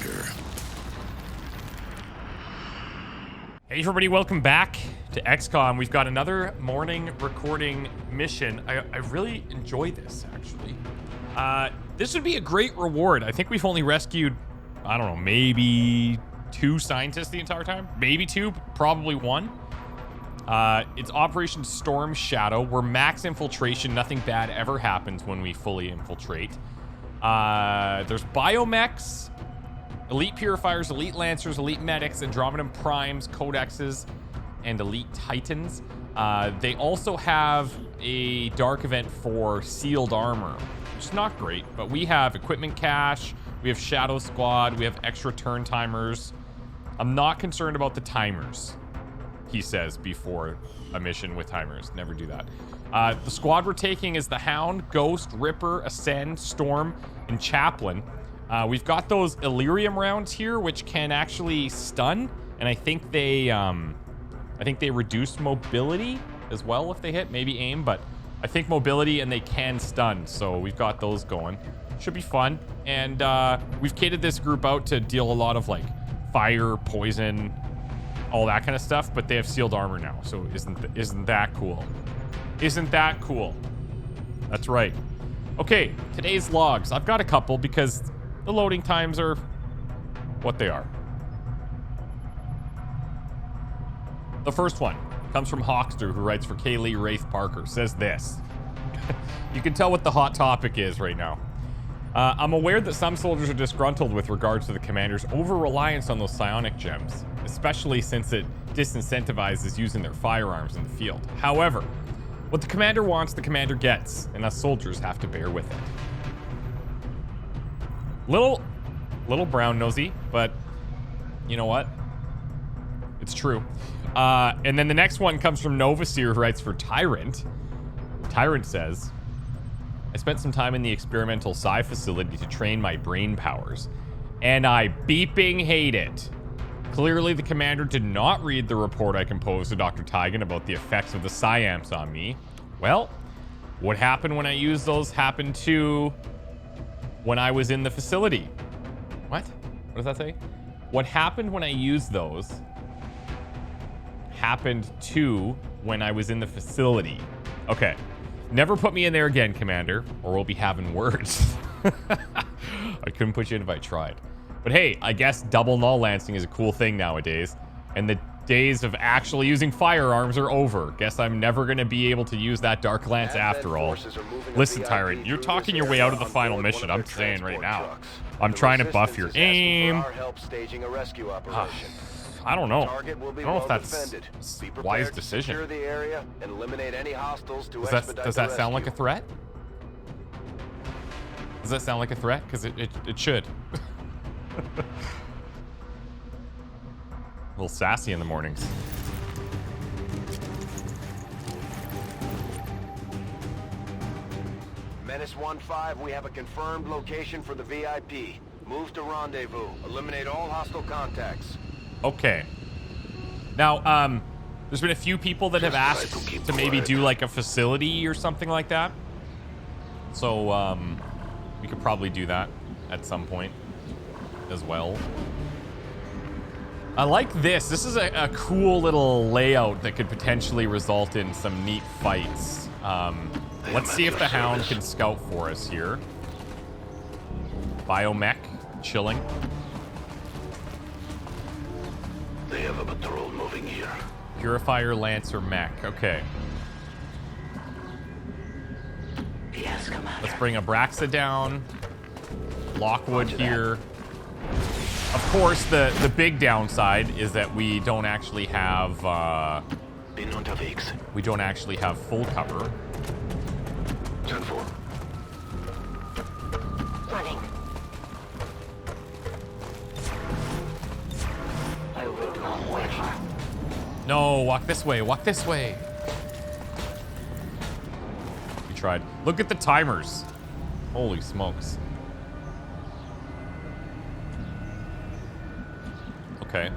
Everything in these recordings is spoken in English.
Commander. Hey everybody, welcome back to XCOM. We've got another morning recording mission. I really enjoy this, actually. This would be a great reward. I think we've only rescued, I don't know, maybe 2 scientists the entire time. Maybe 2, probably 1. It's Operation Storm Shadow. We're max infiltration. Nothing bad ever happens when we fully infiltrate. There's biomechs, elite purifiers, elite lancers, elite medics, Andromedan primes, codexes, and elite titans. They also have a dark event for sealed armor, which is not great, but we have equipment cache, we have shadow squad, we have extra turn timers. I'm not concerned about the timers, he says before a mission with timers. Never do that. The squad we're taking is the Hound, Ghost, Ripper, Ascend, Storm, and Chaplain. We've got those Illyrium rounds here, which can actually stun, and I think they reduce mobility as well if they hit, maybe aim, but I think mobility and they can stun, so we've got those going. Should be fun, and we've catered this group out to deal a lot of like fire, poison, all that kind of stuff, but they have sealed armor now, so isn't that cool? Isn't that cool? That's right. Okay, today's logs. I've got a couple because the loading times are what they are. The first one comes from Hawkster, who writes for Kaylee Wraith Parker. Says this. You can tell what the hot topic is right now. I'm aware that some soldiers are disgruntled with regards to the commander's over-reliance on those psionic gems, especially since it disincentivizes using their firearms in the field. However, what the commander wants, the commander gets, and us soldiers have to bear with it. Little brown nosy, but you know what? It's true. And then the next one comes from Novaseer, who writes for Tyrant. Tyrant says, I spent some time in the experimental psi facility to train my brain powers, and I beeping hate it. Clearly, the commander did not read the report I composed to Dr. Tygan about the effects of the psi-amps on me. Well, what happened when I used those happened to when I was in the facility. What? What does that say? What happened when I used those happened to when I was in the facility. Okay. Never put me in there again, Commander, or we'll be having words. I couldn't put you in if I tried. But hey, I guess double null lancing is a cool thing nowadays, and the days of actually using firearms are over. Guess I'm never going to be able to use that dark lance after all. Listen, Tyrant, you're talking your way out of the final mission, I'm saying right now. I'm trying to buff your aim. I don't know. I don't know if that's a wise decision. Does that sound like a threat? Does that sound like a threat? Because it should. A little sassy in the mornings. Menace 1-5, we have a confirmed location for the VIP. Move to rendezvous. Eliminate all hostile contacts. Okay. Now, there's been a few people that have asked to maybe do like a facility or something like that. So, we could probably do that at some point as well. I like this. This is a cool little layout that could potentially result in some neat fights. Let's see if the Hound can scout for us here. Biomech, chilling. They have a patrol moving here. Purifier, Lancer, Mech. Okay. Yes, Commander. Let's bring Abraxa down. Lockwood here. Of course, the big downside is that we don't actually have we don't actually have full cover. Turn 4. Running. I will come with her. No, walk this way. Walk this way. We tried. Look at the timers. Holy smokes. Okay.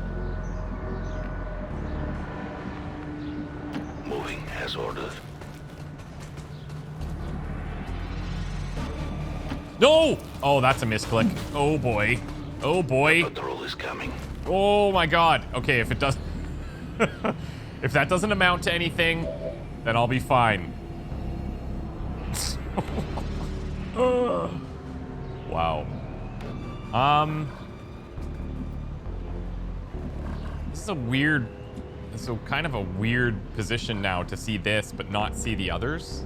Moving as ordered. No! Oh, that's a misclick. Oh boy. Oh boy. Patrol is coming. Oh my god. Okay, if it does... if that doesn't amount to anything, then I'll be fine. Wow. This is a weird... So kind of a weird position now to see this, but not see the others.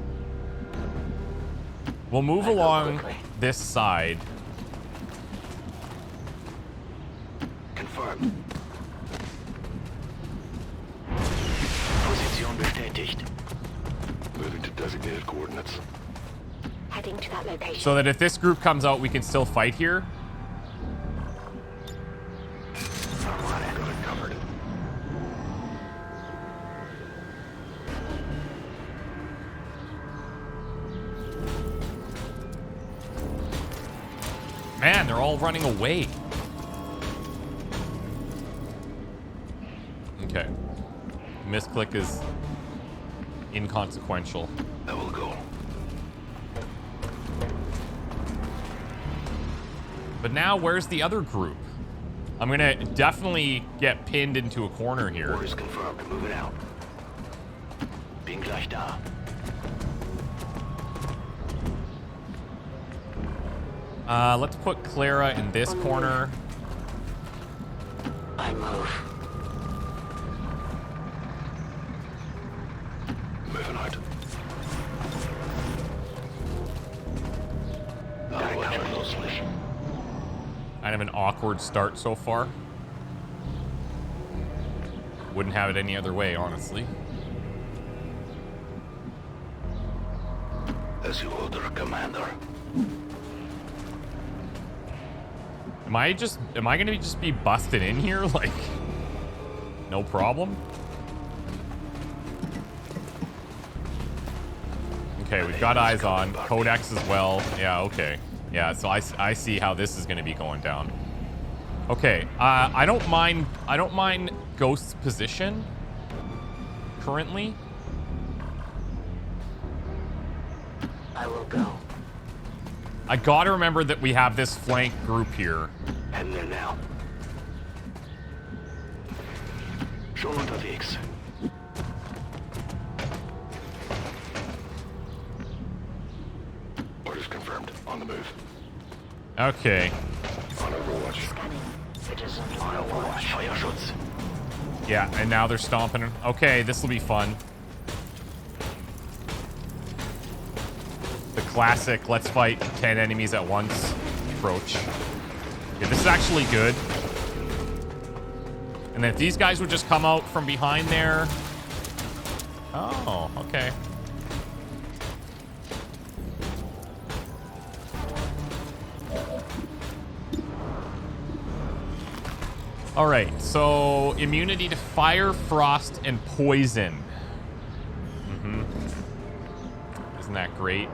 We'll move along this side. Confirmed. Position bestätigt. Moving to designated coordinates. Heading to that location. So that if this group comes out, we can still fight here. I got it covered. Man, they're all running away. Okay. Misclick is inconsequential. I will go. But now, where's the other group? I'm gonna definitely get pinned into a corner here. Orders confirmed. Moving out. Bin gleich da. Let's put Clara in this corner. I move. Moving out. I'll watch closely. Kind of an awkward start so far. Wouldn't have it any other way, honestly. As you order, Commander. Am I gonna just be busted in here? Like, no problem? Okay, we've got eyes on. Codex as well. Yeah, okay. Yeah, so I see how this is gonna be going down. Okay, I don't mind Ghost's position currently. I will go. I gotta remember that we have this flank group here. Heading there now. Schon unterwegs. Orders confirmed. On the move. Okay. On Overwatch. Scanning. Citizen On Overwatch. Feuerschutz. Yeah, and now they're stomping. Okay, this will be fun. The classic, let's fight 10 enemies at once approach. Yeah, this is actually good. And then if these guys would just come out from behind there. Oh, okay. All right, so immunity to fire, frost, and poison. Isn't that great?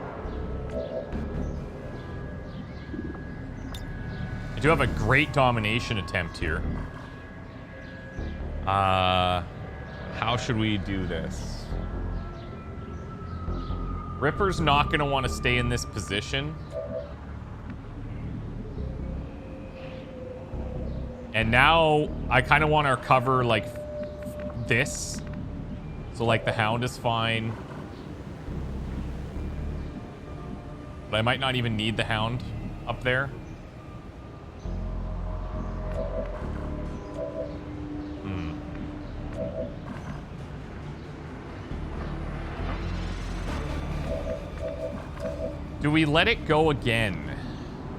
I do have a great domination attempt here. How should we do this? Ripper's not going to want to stay in this position. And now I kind of want to cover like this. So like the Hound is fine. But I might not even need the Hound up there. Do we let it go again?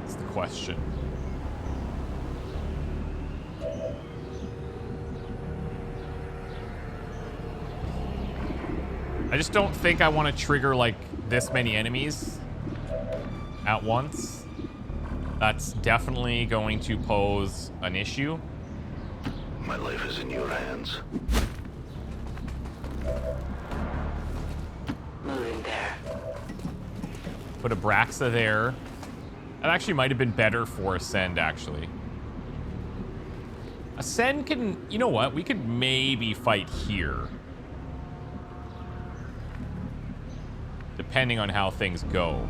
That's the question. I just don't think I want to trigger like this many enemies at once. That's definitely going to pose an issue. My life is in your hands. moving there. Put a Braxa there. That actually might have been better for Ascend, actually. Ascend can... You know what? We could maybe fight here. Depending on how things go.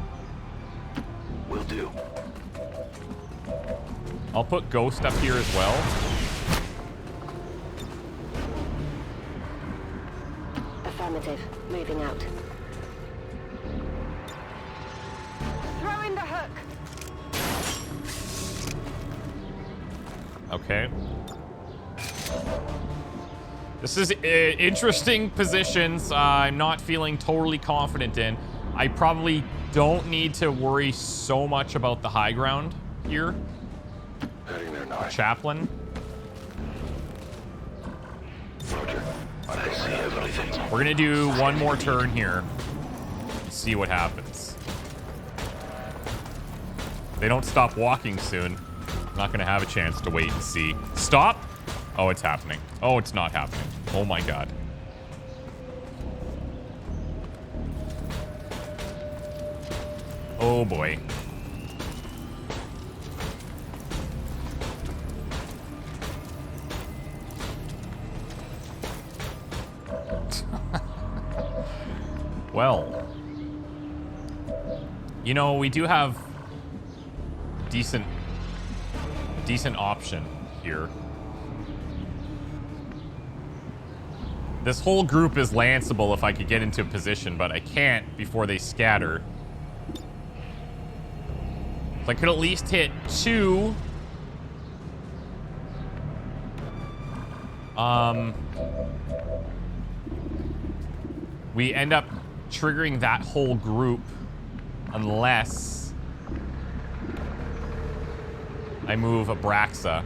Will do. I'll put Ghost up here as well. Affirmative. Moving out. Throw in the hook. Okay. This is interesting positions I'm not feeling totally confident in. I probably don't need to worry so much about the high ground here. Heading there now. Chaplain. Roger. I see everything. We're gonna do one more turn here. See what happens. They don't stop walking soon. I'm not gonna have a chance to wait and see. Stop! Oh, it's happening. Oh, it's not happening. Oh my god. Oh boy. Well, you know, we do have decent option here. This whole group is lanceable if I could get into a position, but I can't before they scatter. So I could at least hit 2. We end up triggering that whole group unless I move Abraxa.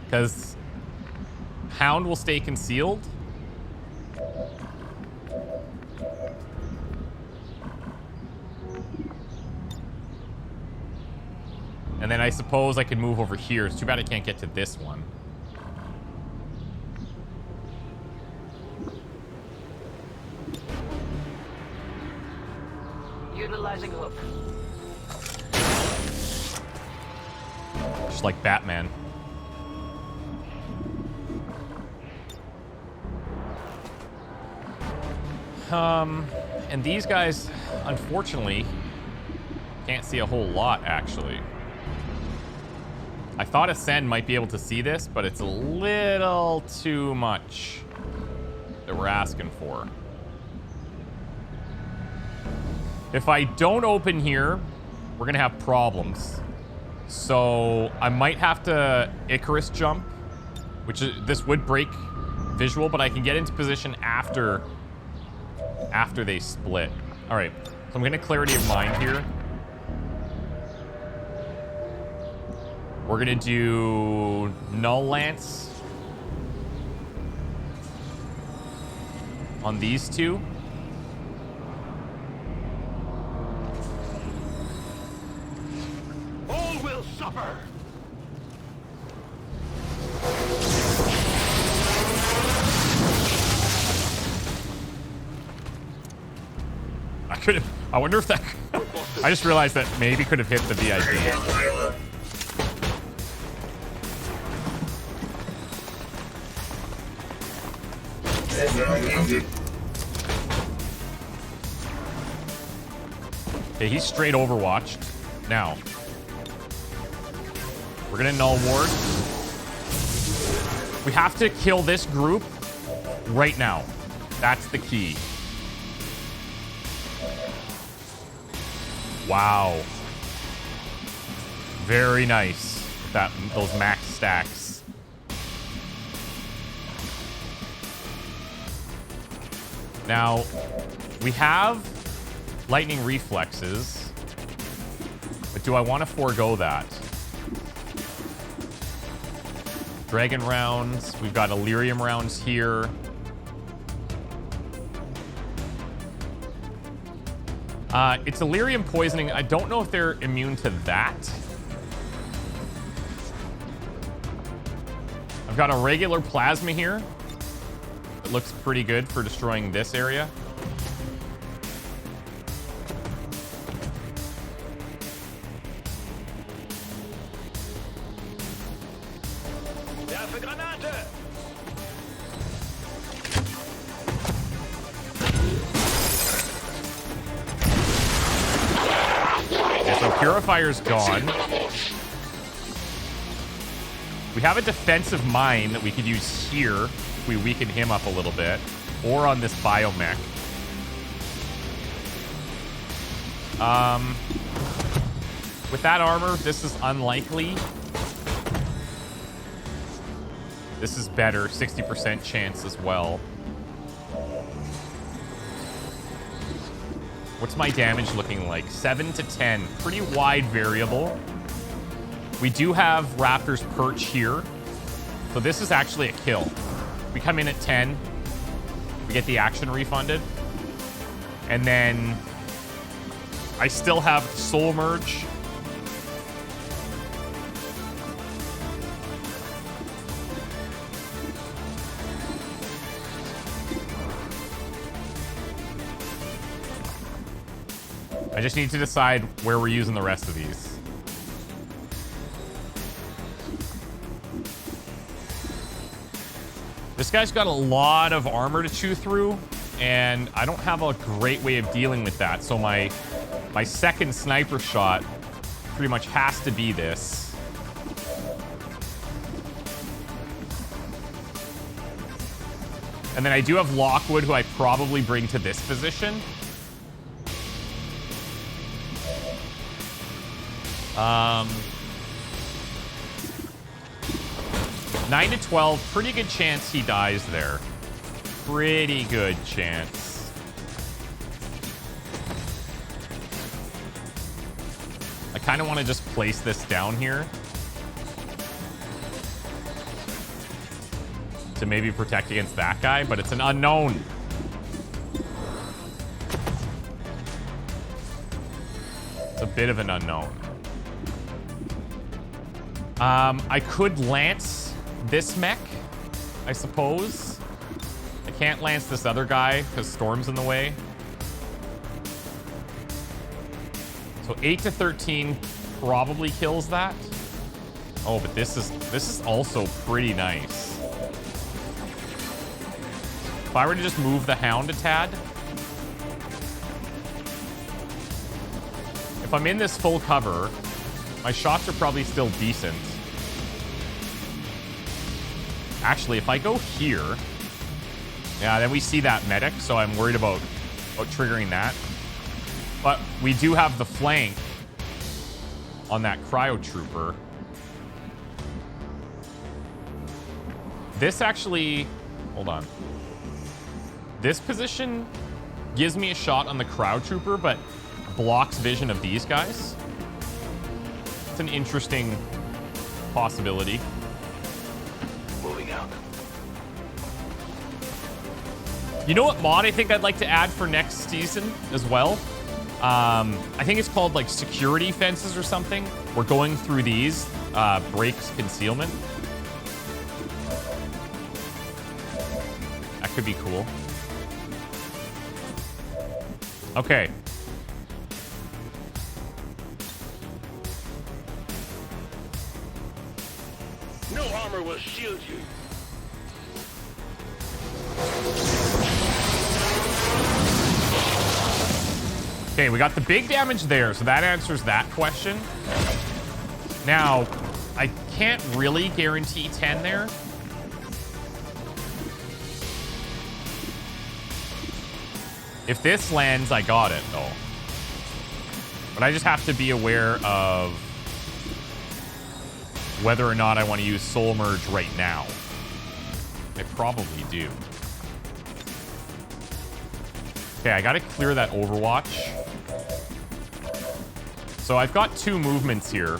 Because Hound will stay concealed. And then I suppose I could move over here. It's too bad I can't get to this one. Utilizing hook. Just like Batman. And these guys, unfortunately, can't see a whole lot, actually. I thought Ascend might be able to see this, but it's a little too much that we're asking for. If I don't open here, we're gonna have problems. So I might have to Icarus jump, which is, this would break visual, but I can get into position after they split. All right, so I'm gonna clarity of mind here. We're gonna do Null Lance on these two. All will suffer. I wonder if that... I just realized that maybe could have hit the VIP. Okay, he's straight overwatched. Now, we're gonna null ward. We have to kill this group right now. That's the key. Wow. Very nice. Those max stacks. Now, we have lightning reflexes, but do I want to forego that? Dragon rounds. We've got Illyrium rounds here. It's Illyrium poisoning. I don't know if they're immune to that. I've got a regular plasma here. It looks pretty good for destroying this area. Purifier's gone. We have a defensive mine that we could use here if we weaken him up a little bit. Or on this biomech. With that armor, this is unlikely. This is better. 60% chance as well. What's my damage looking like? 7 to 10. Pretty wide variable. We do have Raptor's Perch here. So this is actually a kill. We come in at 10. We get the action refunded. And then I still have Soul Merge. I just need to decide where we're using the rest of these. This guy's got a lot of armor to chew through, and I don't have a great way of dealing with that. So my second sniper shot pretty much has to be this. And then I do have Lockwood, who I probably bring to this position. 9 to 12, pretty good chance he dies there. Pretty good chance. I kind of want to just place this down here to maybe protect against that guy, but it's an unknown. It's a bit of an unknown. I could lance this mech, I suppose. I can't lance this other guy because Storm's in the way. So 8 to 13 probably kills that. Oh, but this is also pretty nice. If I were to just move the Hound a tad. If I'm in this full cover, my shots are probably still decent. Actually, if I go here, yeah, then we see that medic, so I'm worried about triggering that. But we do have the flank on that cryo trooper. This actually, hold on. This position gives me a shot on the cryo trooper, but blocks vision of these guys. It's an interesting possibility. Moving out. You know what mod I think I'd like to add for next season as well? I think it's called like security fences or something. We're going through these, breaks concealment. That could be cool. Okay. No armor will shield you. Okay, we got the big damage there, so that answers that question. Now, I can't really guarantee 10 there. If this lands, I got it, though. But I just have to be aware of whether or not I want to use Soul Merge right now. I probably do. Okay, I gotta clear that Overwatch. So I've got 2 movements here.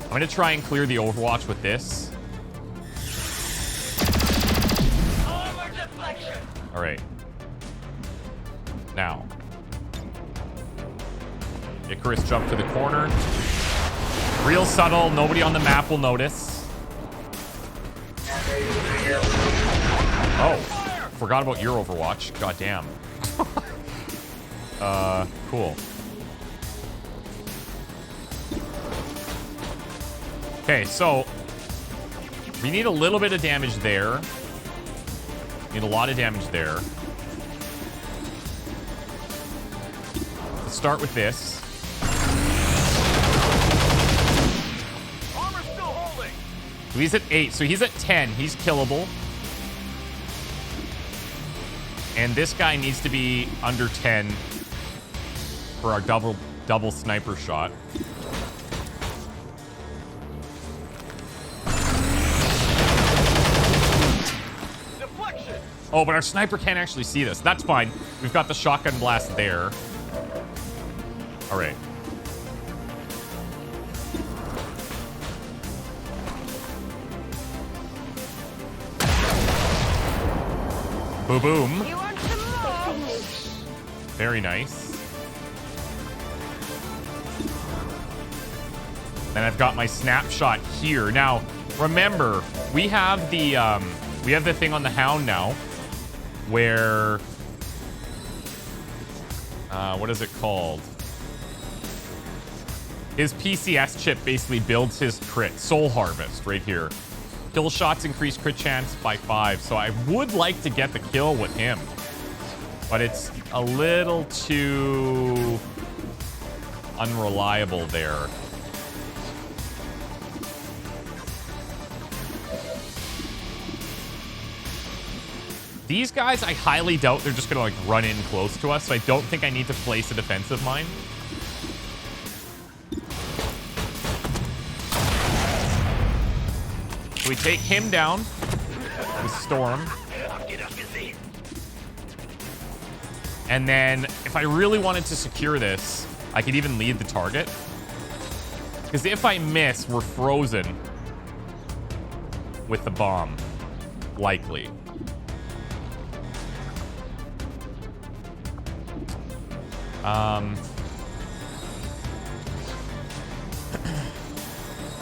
I'm gonna try and clear the Overwatch with this. All right. Now. Icarus jump to the corner. Real subtle. Nobody on the map will notice. Oh. Forgot about your Overwatch. God damn. Cool. Okay, so we need a little bit of damage there. Need a lot of damage there. Let's start with this. So he's at 8. So he's at 10. He's killable. And this guy needs to be under 10 for our double sniper shot. Deflection! Oh, but our sniper can't actually see this. That's fine. We've got the shotgun blast there. All right. Boom, boom. You want some more? Very nice. And I've got my snapshot here. Now, remember, we have the thing on the Hound now, where what is it called? His PCS chip basically builds his crit. Soul Harvest right here. Kill shots increase crit chance by 5. So I would like to get the kill with him, but it's a little too unreliable there. These guys, I highly doubt they're just gonna like run in close to us, so I don't think I need to place a defensive mine. So we take him down with Storm. And then if I really wanted to secure this, I could even lead the target. Because if I miss, we're frozen with the bomb. Likely.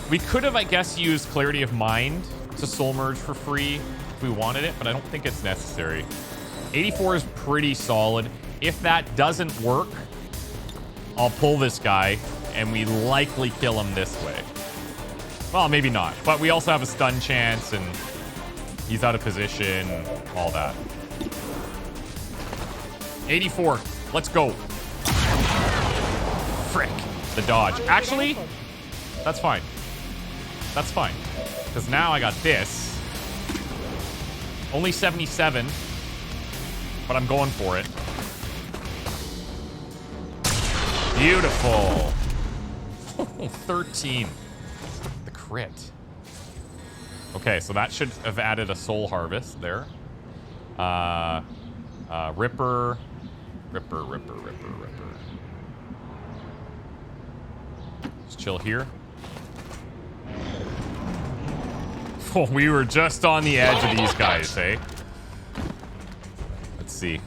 We could have, I guess, used Clarity of Mind to soul merge for free if we wanted it, but I don't think it's necessary. 84 is pretty solid. If that doesn't work, I'll pull this guy, and we likely kill him this way. Well, maybe not, but we also have a stun chance, and he's out of position, all that. 84, let's go. Frick, the dodge. Actually, that's fine. That's fine, because now I got this. Only 77, but I'm going for it. Beautiful. 13. The crit. Okay, so that should have added a soul harvest there. Ripper. Just chill here. Oh, we were just on the edge of these guys, eh? Let's see.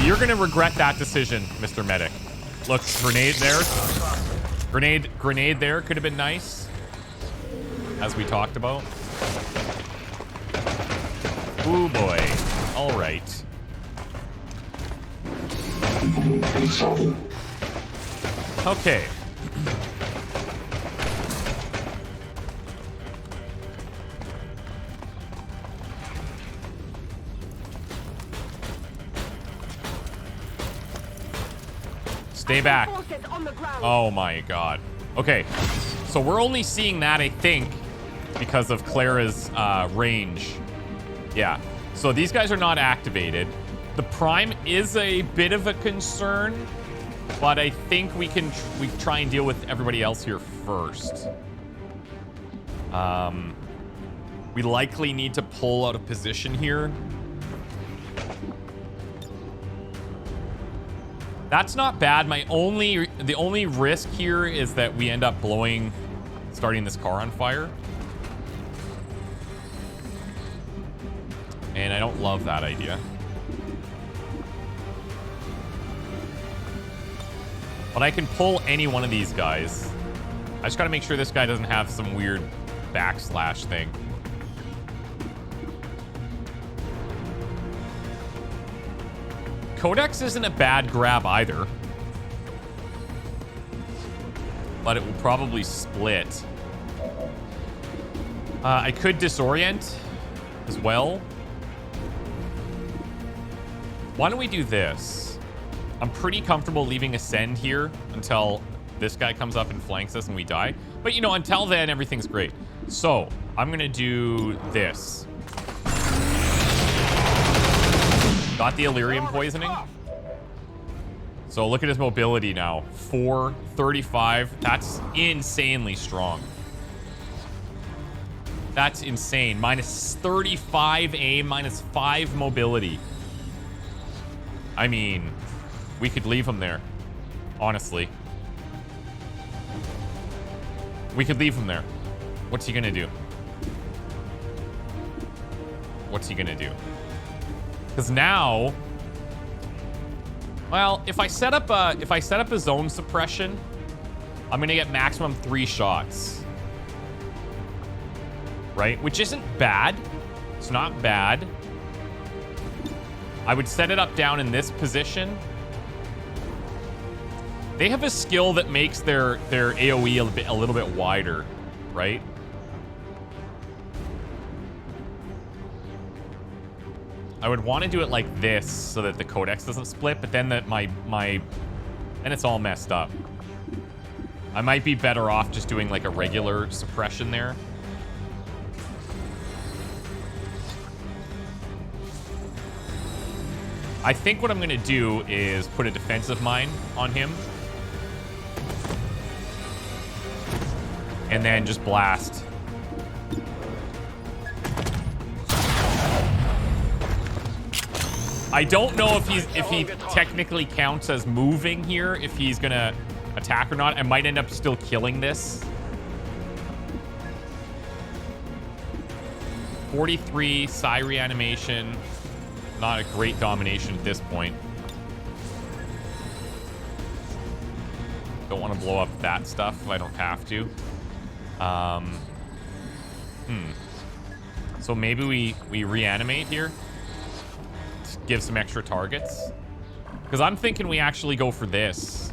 You're gonna regret that decision, Mr. Medic. Look, grenade there. Grenade there could have been nice, as we talked about. Ooh boy. All right. Okay. Stay back. Oh my god. Okay. So we're only seeing that, I think, because of Clara's range. Yeah. So these guys are not activated. The Prime is a bit of a concern, but I think we try and deal with everybody else here first. We likely need to pull out of position here. That's not bad. The only risk here is that we end up starting this car on fire. And I don't love that idea. But I can pull any one of these guys. I just gotta make sure this guy doesn't have some weird backslash thing. Codex isn't a bad grab either. But it will probably split. I could disorient as well. Why don't we do this? I'm pretty comfortable leaving Ascend here until this guy comes up and flanks us and we die. But, you know, until then, everything's great. So, I'm going to do this. Got the Illyrium poisoning. So, look at his mobility now. 435. That's insanely strong. That's insane. Minus 35 aim, minus 5 mobility. I mean, we could leave him there. Honestly. We could leave him there. What's he gonna do? What's he gonna do? Because now, well, if I set up a zone suppression, I'm gonna get maximum 3 shots. Right? Which isn't bad. It's not bad. I would set it up down in this position. They have a skill that makes their AoE a little bit wider, right? I would want to do it like this so that the codex doesn't split, but then that then it's all messed up. I might be better off just doing like a regular suppression there. I think what I'm going to do is put a defensive mine on him. And then just blast. I don't know if he technically counts as moving here, if he's going to attack or not. I might end up still killing this. 43 Psi reanimation. Not a great domination at this point. Don't want to blow up that stuff if I don't have to. So maybe we reanimate here. Give some extra targets. Because I'm thinking we actually go for this.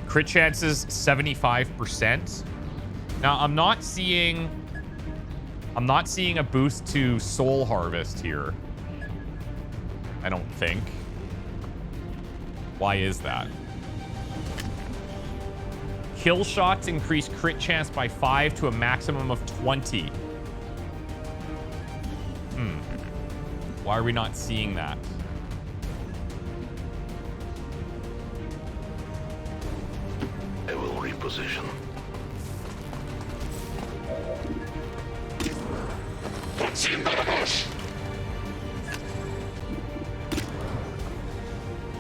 Crit chances 75%. Now I'm not seeing a boost to Soul Harvest here. I don't think. Why is that? Kill shots increase crit chance by 5 to a maximum of 20. Why are we not seeing that? I will reposition.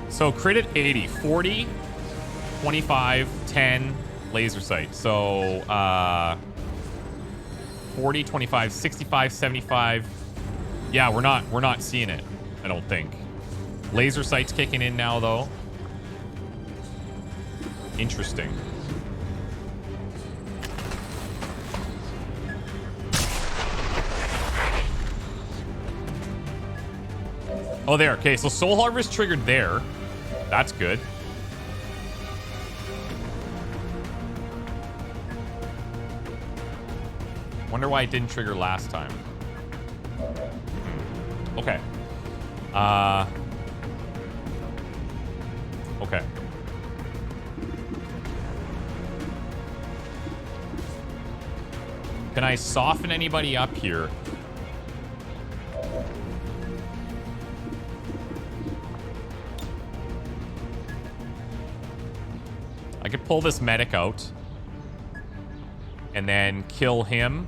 So crit at 80, 40, 25, 10, laser sight. So 40, 25, 65, 75. Yeah, we're not seeing it, I don't think. Laser sight's kicking in now though. Interesting. Oh, there. Okay, so Soul Harvest triggered there. That's good. Wonder why it didn't trigger last time. Okay. Okay. Can I soften anybody up here? I could pull this medic out and then kill him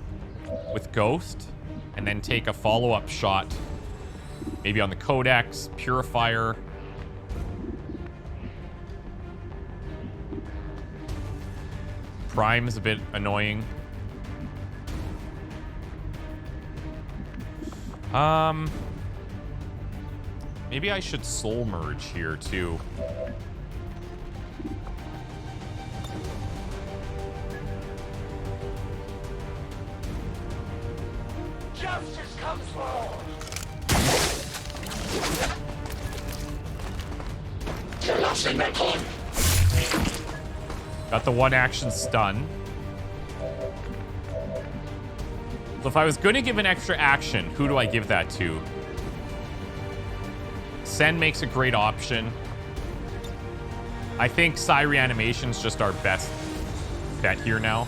with Ghost and then take a follow-up shot maybe on the Codex, Purifier. Prime is a bit annoying. Maybe I should soul merge here too. Justice comes for all. Got the one action stun. So if I was going to give an extra action, who do I give that to? Sen makes a great option. I think Psy Reanimation's just our best bet here now.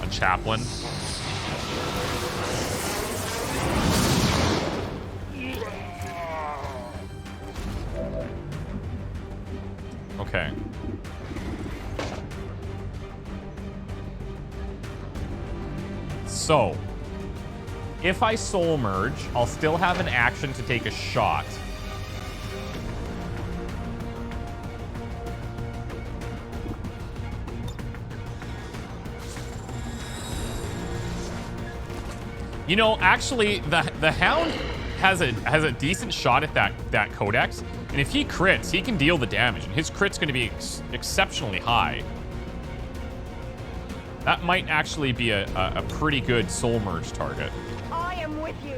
A Chaplain. Okay. So, if I soul merge, I'll still have an action to take a shot. You know, actually, the Hound has a decent shot at that Codex, and if he crits, he can deal the damage, and his crit's going to be exceptionally high. That might actually be a pretty good soul merge target. I am with you.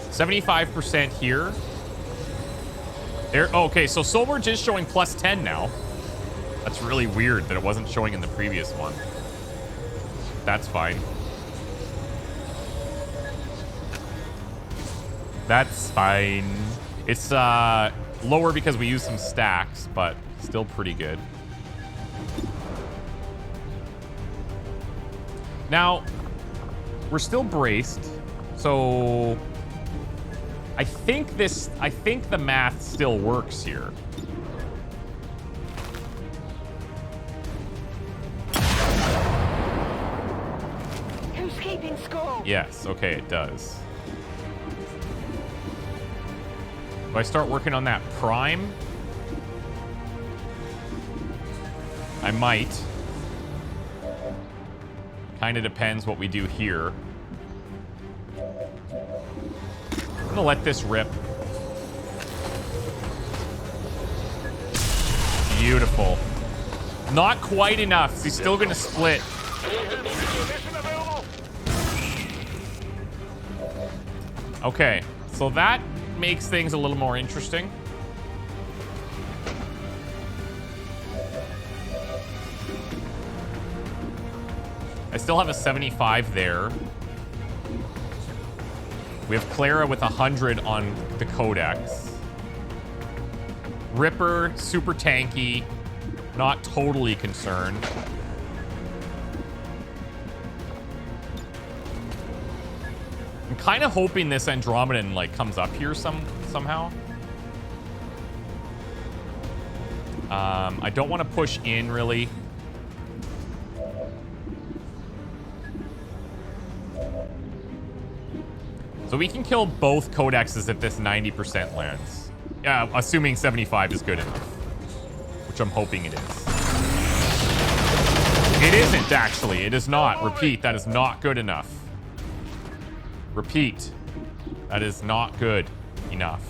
%75% here. There. Oh, okay, so soul merge is showing +10 now. That's really weird that it wasn't showing in the previous one. That's fine. That's fine. It's lower because we use some stacks, but still pretty good. Now, we're still braced, so I think the math still works here. Who's keeping score? Yes, okay, it does. Do I start working on that prime? I might. Kind of depends what we do here. I'm gonna let this rip. Beautiful. Not quite enough. He's still gonna split. Okay, so that makes things a little more interesting. I still have a 75 there. We have Clara with 100 on the Codex. Ripper, super tanky. Not totally concerned. I'm kind of hoping this Andromedan like comes up here somehow. I don't want to push in really. So we can kill both Codexes if this 90% lands. Yeah, assuming 75 is good enough, which I'm hoping it is. It isn't actually. It is not. Repeat, that is not good enough. Repeat, that is not good enough.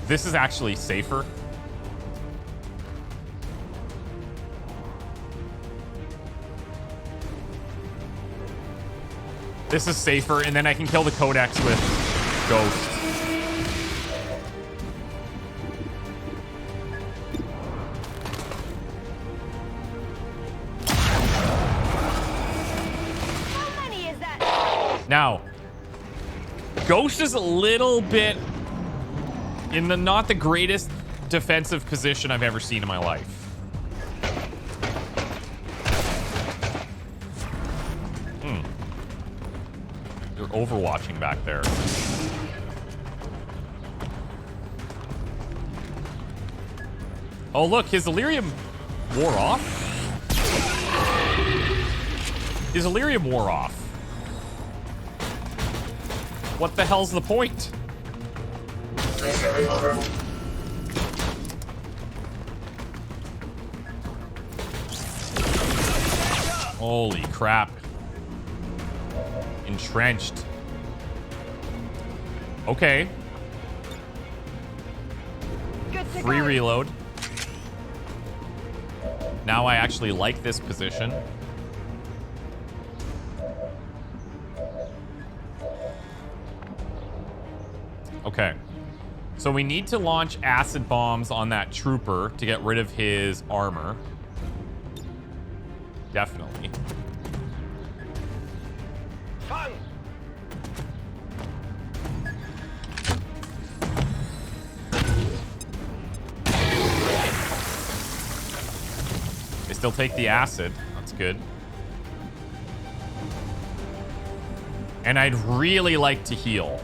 This is actually safer. This is safer, and then I can kill the Codex with Ghost. How many is that? Now, Ghost is a little bit in the not the greatest defensive position I've ever seen in my life. You're overwatching back there. Oh, look, his Illyrium wore off. His Illyrium wore off. What the hell's the point? Holy crap. Entrenched. Okay. to Free go. reload. Now I actually like this position. Okay. So we need to launch acid bombs on that trooper to get rid of his armor. Definitely. Fang! They still take the acid. That's good. And I'd really like to heal.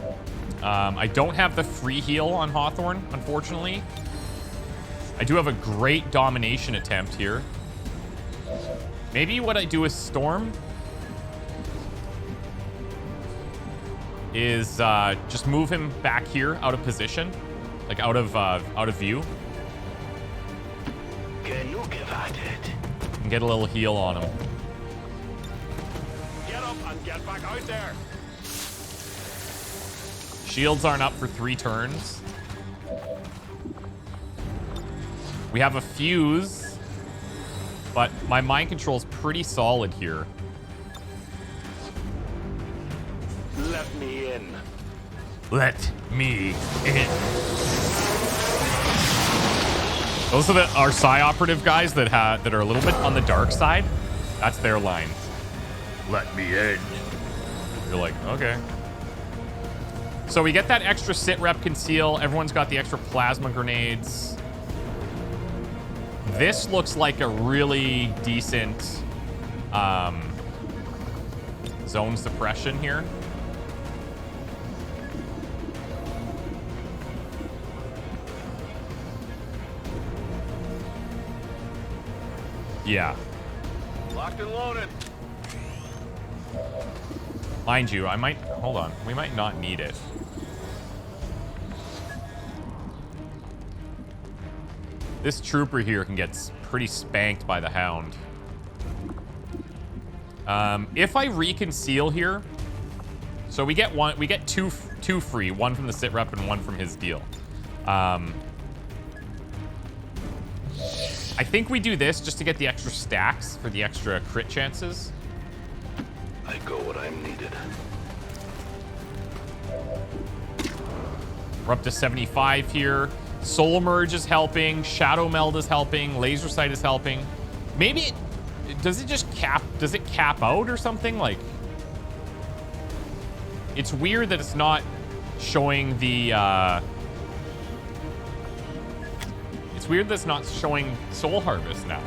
I don't have the free heal on Hawthorne, unfortunately. I do have a great domination attempt here. Maybe what I do with Storm is just move him back here out of position, like out of view, and get a little heal on him. Get up and get back out there. Shields aren't up for 3 turns. We have a fuse, but my mind control is pretty solid here. Let me in. Let me in. Those are our Psi operative guys that are a little bit on the dark side. That's their line. Let me in. You're like, okay. So we get that extra sit rep conceal. Everyone's got the extra plasma grenades. This looks like a really decent zone suppression here. Yeah. Locked and loaded. Mind you, hold on. We might not need it. This trooper here can get pretty spanked by the Hound. If I reconceal here, so we get two free, one from the sit rep and one from his deal. I think we do this just to get the extra stacks for the extra crit chances. I go when I'm needed. We're up to 75 here. Soul Merge is helping. Shadow Meld is helping. Laser Sight is helping. Maybe does it cap out or something? Like, it's weird that it's not showing the it's weird that it's not showing Soul Harvest now.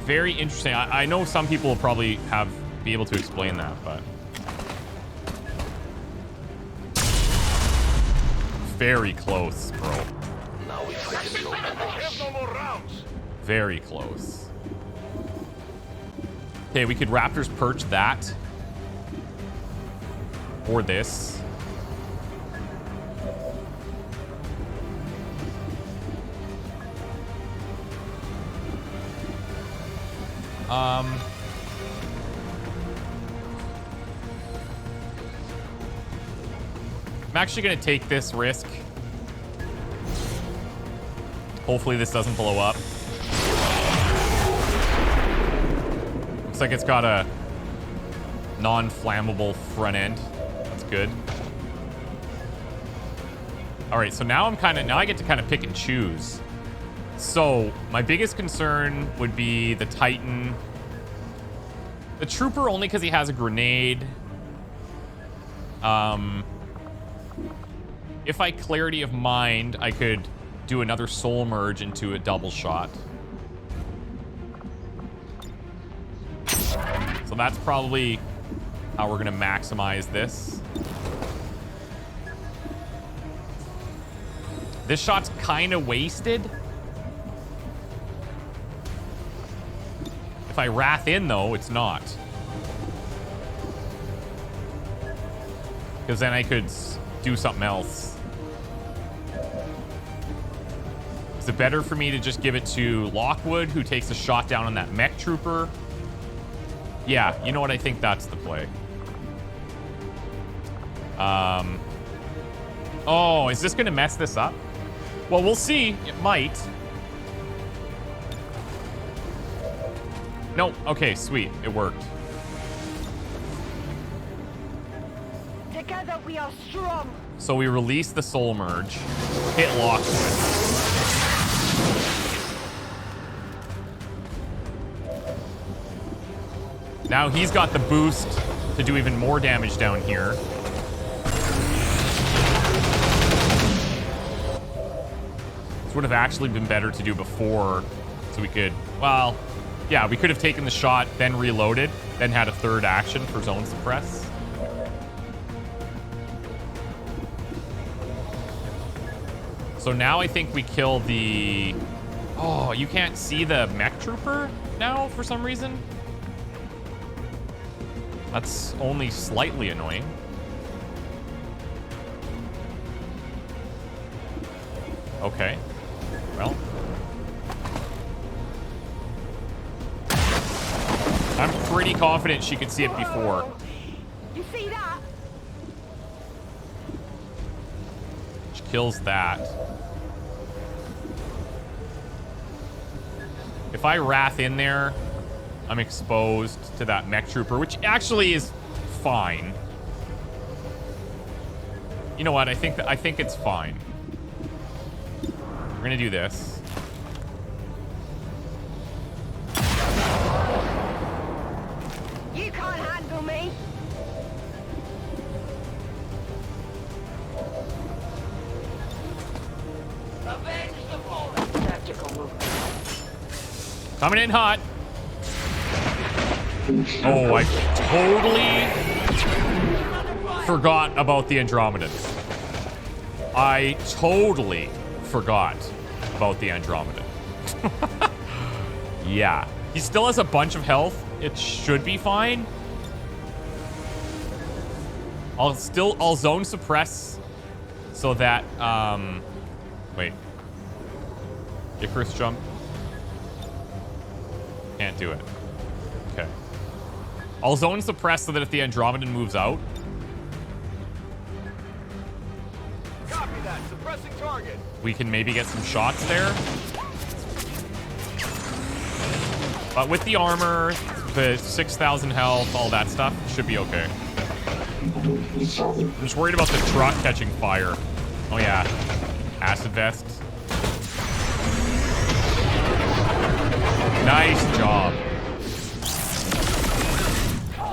Very interesting. I know some people will probably be able to explain that, but very close, bro. Now we fight in the open. Have no more rounds. Very close. Okay, we could Raptors perch that. Or this. I'm actually going to take this risk. Hopefully this doesn't blow up. Looks like it's got a non-flammable front end. That's good. All right, so now I get to kind of pick and choose. So my biggest concern would be the Titan. The Trooper only because he has a grenade. If I Clarity of Mind, I could do another Soul Merge into a double shot. So that's probably how we're going to maximize this. This shot's kind of wasted. If I Wrath in, though, it's not. Because then I could do something else. Is it better for me to just give it to Lockwood, who takes a shot down on that mech trooper? Yeah, you know what? I think that's the play. Oh, is this gonna mess this up? Well, we'll see. It might. No. Okay, sweet. It worked. Together we are strong. So we release the soul merge. Hit lock. Now he's got the boost to do even more damage down here. This would have actually been better to do before, so we could, well, yeah, we could have taken the shot, then reloaded, then had a third action for zone suppress. So now I think we kill the... Oh, you can't see the mech trooper now for some reason? That's only slightly annoying. Okay. Well. I'm pretty confident she could see it before. You see that? She kills that. If I wrath in there, I'm exposed to that mech trooper, which actually is fine. You know what? I think it's fine. We're gonna do this. You can't handle me. Avenge the fallen. Tactical move. Coming in hot. Oh, I totally forgot about the Andromedans. I totally forgot about the Andromedan. Yeah. He still has a bunch of health. It should be fine. I'll zone suppress so that, wait. Icarus jump. Can't do it. Okay. I'll zone suppress so that if the Andromedan moves out. Copy that. Suppressing target. We can maybe get some shots there. But with the armor, the 6,000 health, all that stuff, should be okay. I'm just worried about the truck catching fire. Oh yeah. Acid vest. Nice job.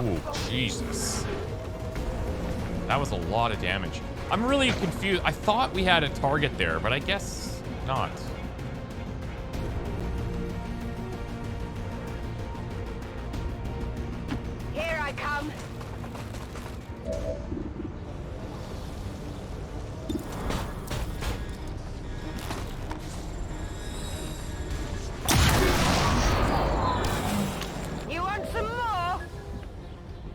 Oh, Jesus. That was a lot of damage. I'm really confused. I thought we had a target there, but I guess not. Here I come. You want some more?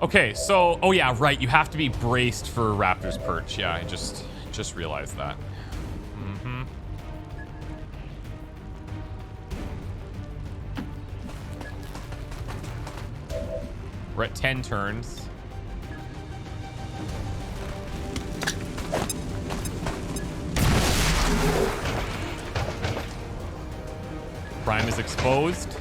Okay, so, oh yeah, right. You have to be braced for Raptor's perch. Yeah, I just realized that. Mm-hmm. We're at 10 turns. Prime is exposed.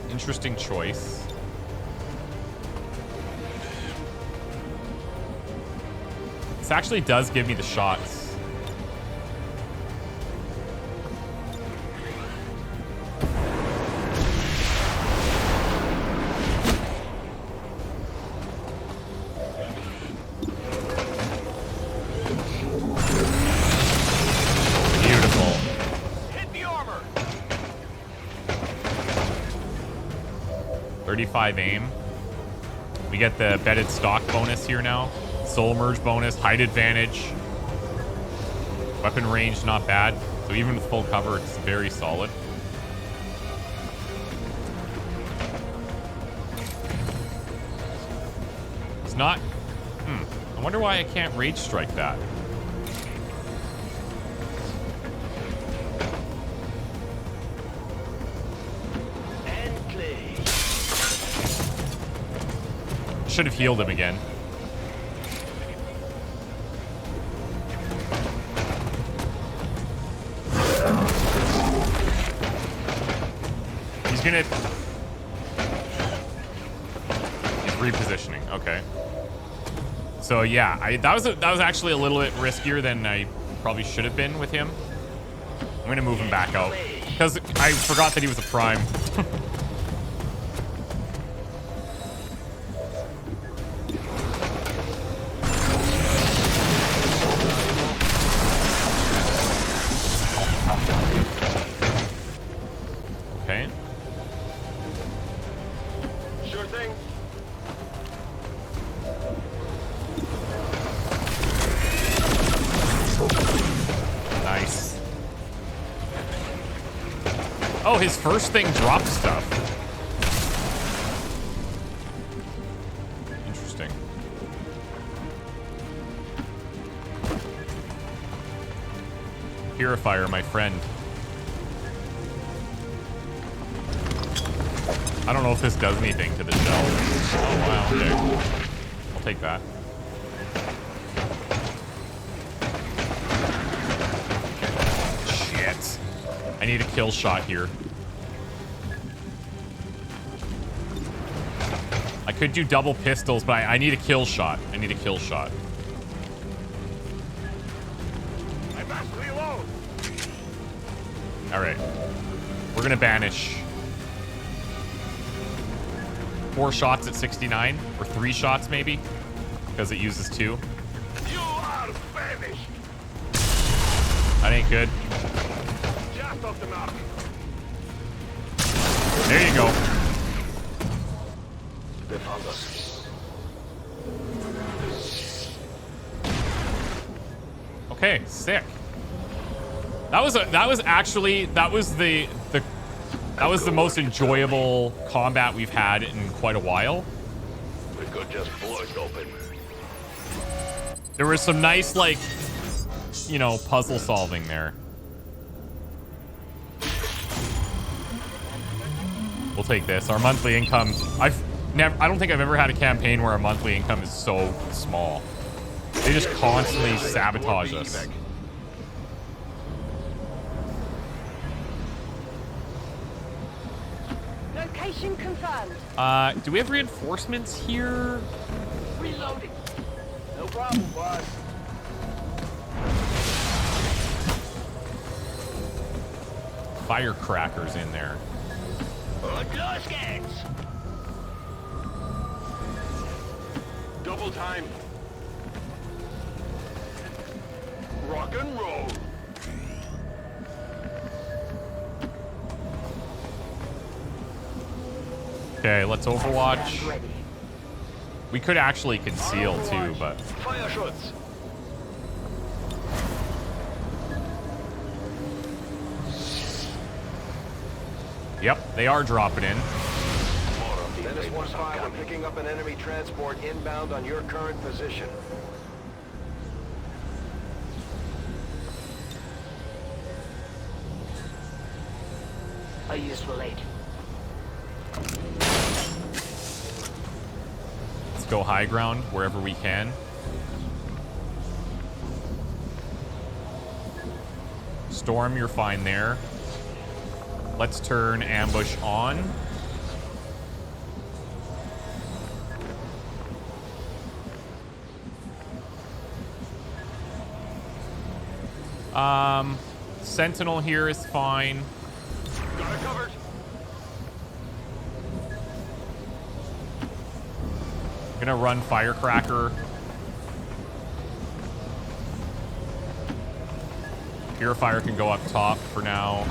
Interesting choice. This actually does give me the shots. Beautiful. Hit the armor. 35 aim. We get the bedded stock bonus here now. Soul merge bonus, height advantage. Weapon range, not bad. So even with full cover, it's very solid. It's not... I wonder why I can't rage strike that. should have healed him again. He's gonna... He's repositioning. Okay. So yeah, that was actually a little bit riskier than I probably should have been with him. I'm gonna move him back out because I forgot that he was a prime. Okay. Sure thing. Nice. Oh, his first thing dropped stuff. Interesting. Purifier, my friend. I don't know if this does anything to the shell. Oh, wow, okay. I'll take that. Shit. I need a kill shot here. I could do double pistols, but I need a kill shot. I need a kill shot. I must reload. All right. We're going to banish 4 shots at 69, or 3 shots maybe, because it uses 2. You are banished. That ain't good. Just off the map. There you go. They found us. Okay, sick. That was the most enjoyable combat we've had in quite a while. We could just blow it open. There was some nice, like, you know, puzzle solving there. We'll take this. Our monthly income. I don't think I've ever had a campaign where our monthly income is so small. They just constantly sabotage us. Location confirmed. Do we have reinforcements here? Reloading. No problem, boss. Firecrackers in there. Double time. Rock and roll. Okay, let's Overwatch. Ready. We could actually conceal too, but Fire shots. yep, they are dropping in. Dennis 1-5, we're picking up an enemy transport inbound on your current position. A useful aid. Let's go high ground wherever we can. Storm, you're fine there. Let's turn ambush on. Sentinel here is fine. Got it covered. Gonna run Firecracker. Purifier can go up top for now.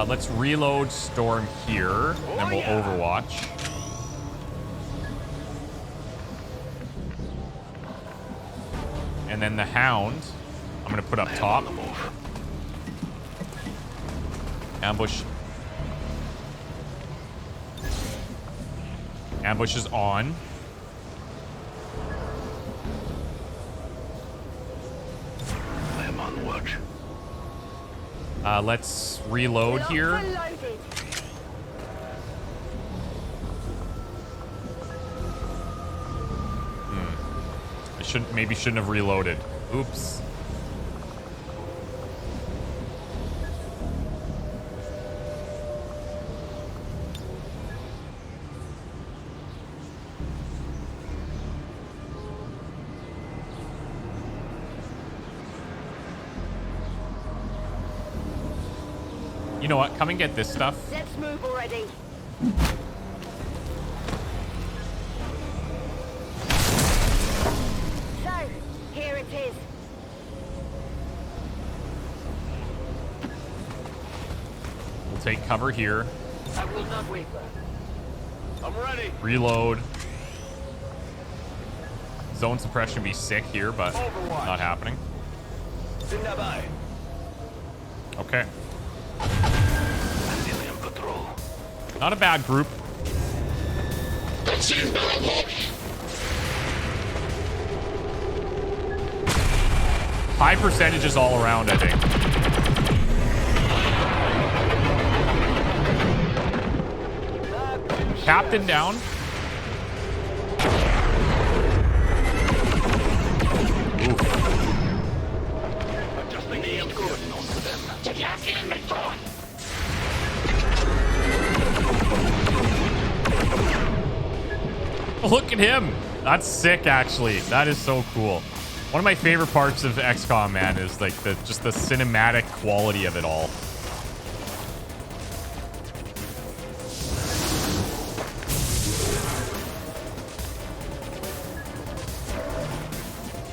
Let's reload Storm here, and then we'll Overwatch. And then the Hound, I'm gonna put up top. Ambush. Ambush is on. I'm on watch. Let's reload here. Locked and loaded. maybe shouldn't have reloaded. Oops. You know what? Come and get this stuff. Let's move already. So, here it is. We'll take cover here. I will not waver. I'm ready. Reload. Zone suppression be sick here, but Overwatch. not happening. Sind dabei. Okay. Alien patrol. Not a bad group. High percentages all around, I think. Captain down. Oof. Adjusting the good to them. Look at him. That's sick, actually. That is so cool. One of my favorite parts of XCOM, man, is like just the cinematic quality of it all.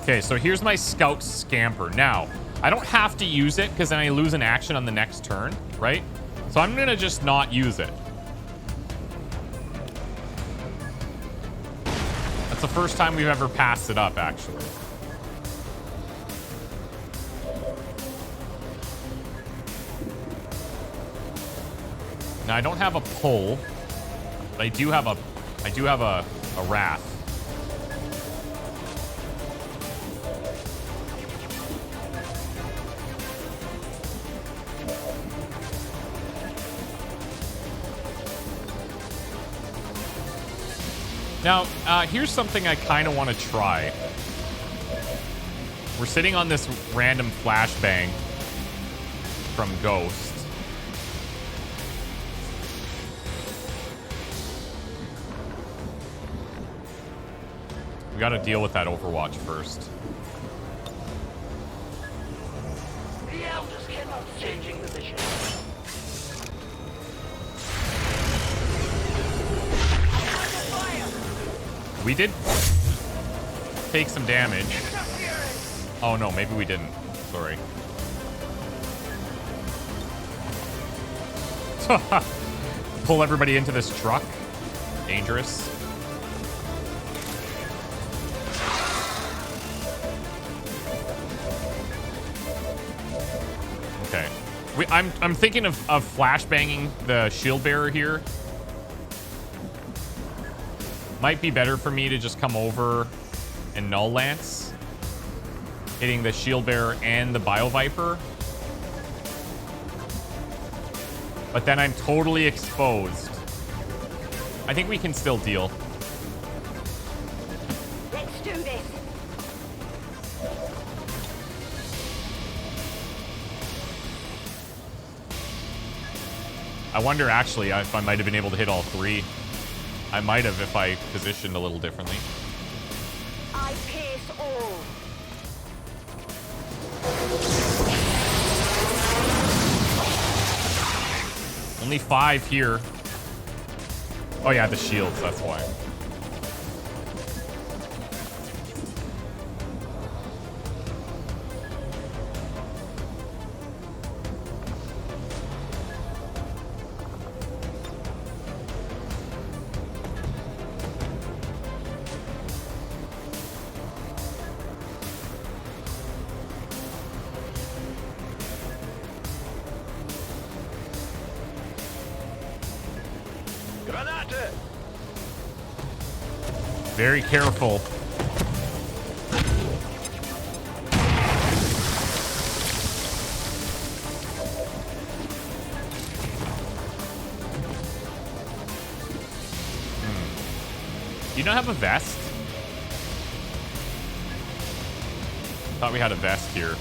Okay, so here's my scout scamper. Now, I don't have to use it because then I lose an action on the next turn, right? So I'm gonna just not use it. That's the first time we've ever passed it up, actually. Now I don't have a pull, but I do have a wrath. Now, here's something I kind of want to try. We're sitting on this random flashbang from Ghost. We got to deal with that Overwatch first. The elders cannot changing the mission. We did take some damage. Oh no, maybe we didn't. Sorry. Pull everybody into this truck. Dangerous. Okay. I'm thinking of flashbanging the shield bearer here. Might be better for me to just come over and null lance, hitting the shield bearer and the bio viper. But then I'm totally exposed. I think we can still deal. Let's do this. I wonder actually if I might have been able to hit all three. I might have if I positioned a little differently. I pierce all. Only 5 here. Oh yeah, the shields, that's why. Very careful. Do you not have a vest? Thought we had a vest here.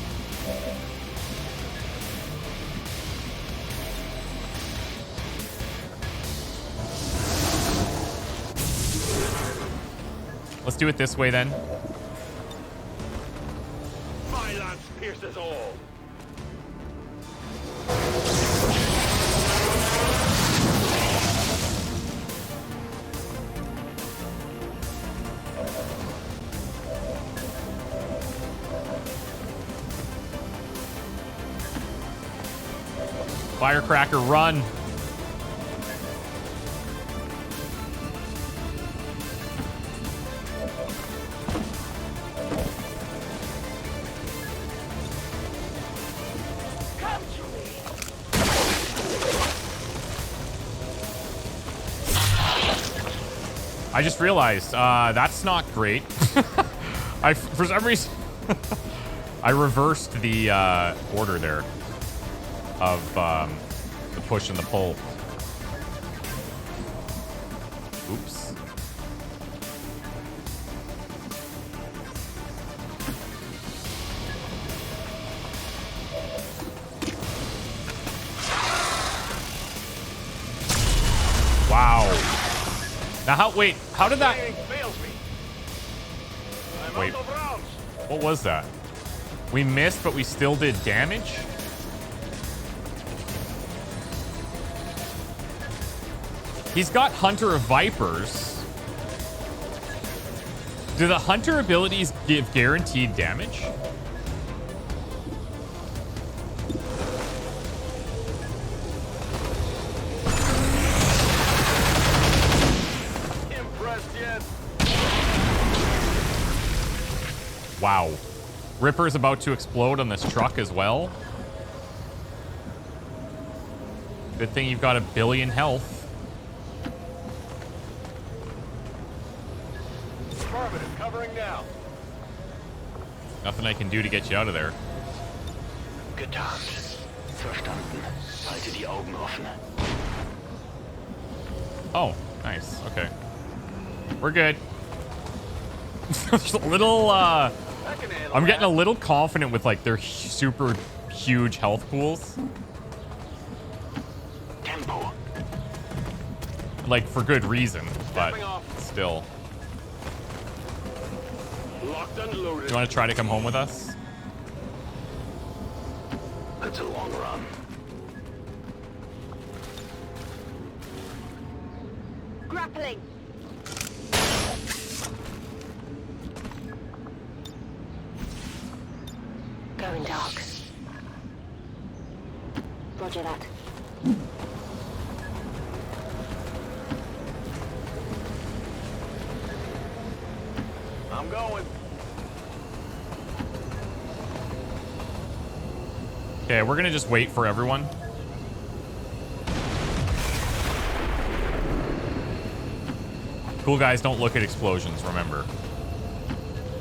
Let's do it this way then. My lance pierces all. Firecracker, run. Come to me. I just realized that's not great. For some reason I reversed the order there of the push and the pull. Oops. Wow. Now how did that... Training fails me. I'm Wait. out of rounds. What was that? We missed, but we still did damage? He's got Hunter of Vipers. Do the Hunter abilities give guaranteed damage? Impressed yet? Wow. Ripper's about to explode on this truck as well. Good thing you've got 1 billion health. Affirmative, covering now. Nothing I can do to get you out of there. Getarnt. Verstanden. Halte die Augen offen. Oh, nice. Okay. We're good. There's a little, I can handle I'm getting a that. little confident with, like, their super huge health pools. Tempo. Like, for good reason, but Stepping off. still. Locked and loaded. You want to try to come home with us? It's a long run. Grappling. Going dark. Roger that. I'm going. Okay, we're gonna just wait for everyone. Cool guys don't look at explosions, remember.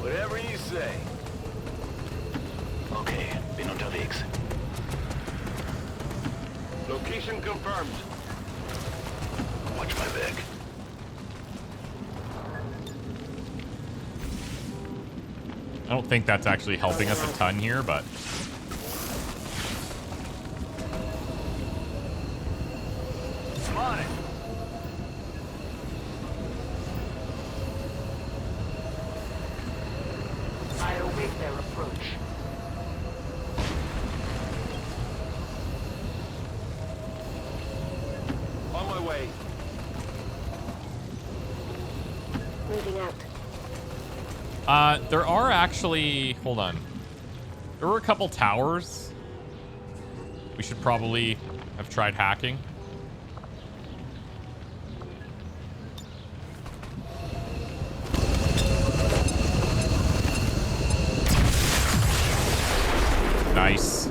Whatever you say. Okay, bin unterwegs. Location confirmed. Watch my back. I don't think that's actually helping us a ton here, but... I'm on it. I await their approach. On my way. Moving out. There are actually... Hold on. There were a couple towers. We should probably have tried hacking. Nice.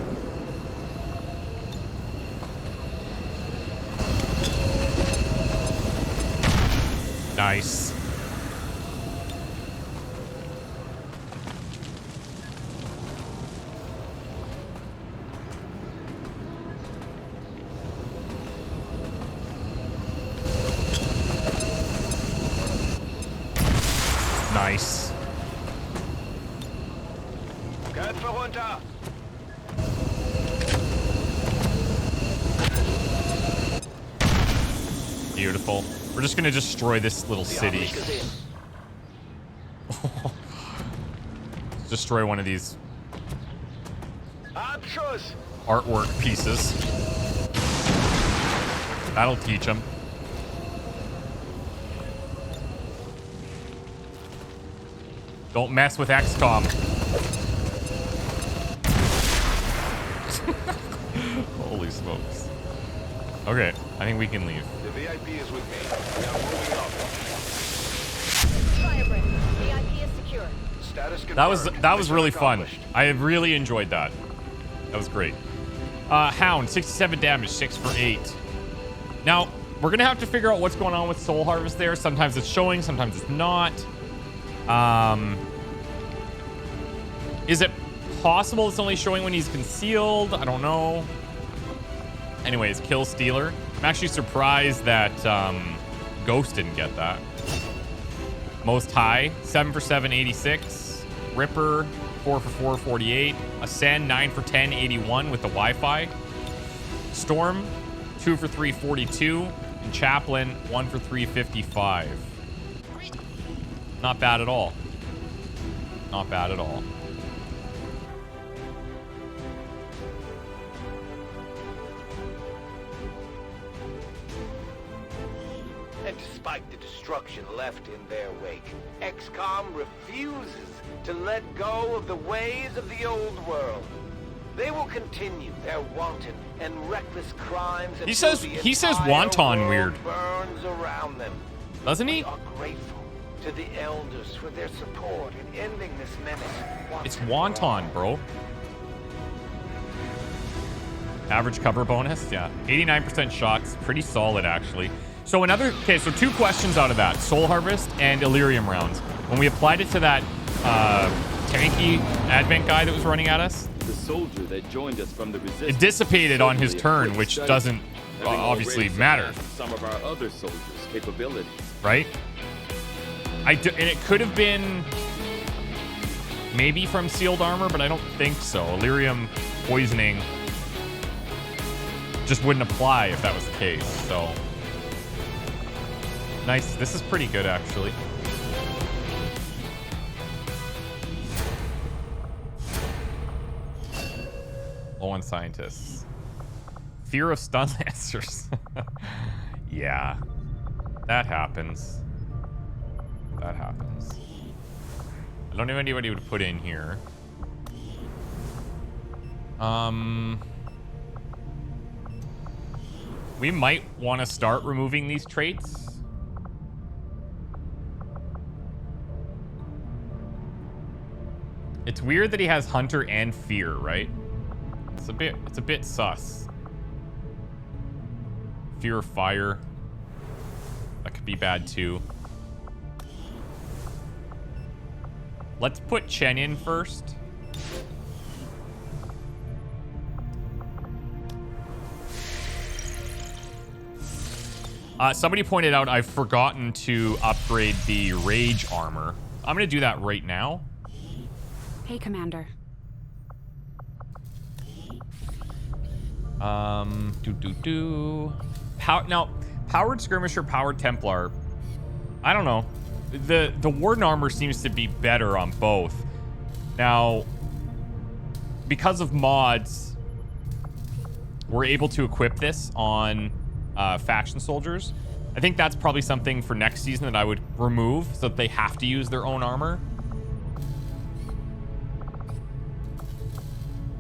Nice. Got Hunter! Beautiful. We're just gonna destroy this little city. Destroy one of these Abschuss! artwork pieces. That'll teach them. Don't mess with XCOM. Holy smokes. Okay, I think we can leave. The VIP is with me. We are moving up. Firebreak. VIP is secure. Status confirmed. That was Mission really fun. accomplished. I really enjoyed that. That was great. Hound, 67 damage, 6 for 8. Now, we're gonna have to figure out what's going on with Soul Harvest there. Sometimes it's showing, sometimes it's not. Is it possible it's only showing when he's concealed? I don't know. Anyways, Kill Stealer. I'm actually surprised that Ghost didn't get that. Most High, 7 for 7, 86. Ripper, 4 for 4, 48. Ascend, 9 for 10, 81 with the Wi-Fi. Storm, 2 for 3, 42. And Chaplain, 1 for 3, 55. Not bad at all. Not bad at all. And despite the destruction left in their wake, XCOM refuses to let go of the ways of the old world. They will continue their wanton and reckless crimes. He says wonton weird. Burns around them. Doesn't he? We are grateful to the elders for their support in ending this menace. It's wonton, bro. Average cover bonus, yeah. 89% shots, pretty solid actually. So so 2 questions out of that. Soul Harvest and Illyrium rounds. When we applied it to that tanky Advent guy that was running at us, the soldier that joined us from the resistance, it dissipated on his certainly a turn, quick which study, doesn't having obviously already matter, surpassed some of our other soldiers' capabilities. right? And it could have been maybe from sealed armor, but I don't think so. Illyrium poisoning just wouldn't apply if that was the case, so... Nice. This is pretty good, actually. Low on scientists. Fear of stun lancers. Yeah. That happens. That happens. I don't know anybody would put in here. We might want to start removing these traits. It's weird that he has Hunter and Fear, right? It's a bit sus. Fear of Fire. That could be bad too. Let's put Chen in first. Somebody pointed out I've forgotten to upgrade the Rage armor. I'm gonna do that right now. Hey, Commander. Now, Powered Skirmisher, Powered Templar. I don't know. The Warden armor seems to be better on both. Now, because of mods, we're able to equip this on faction soldiers. I think that's probably something for next season that I would remove so that they have to use their own armor.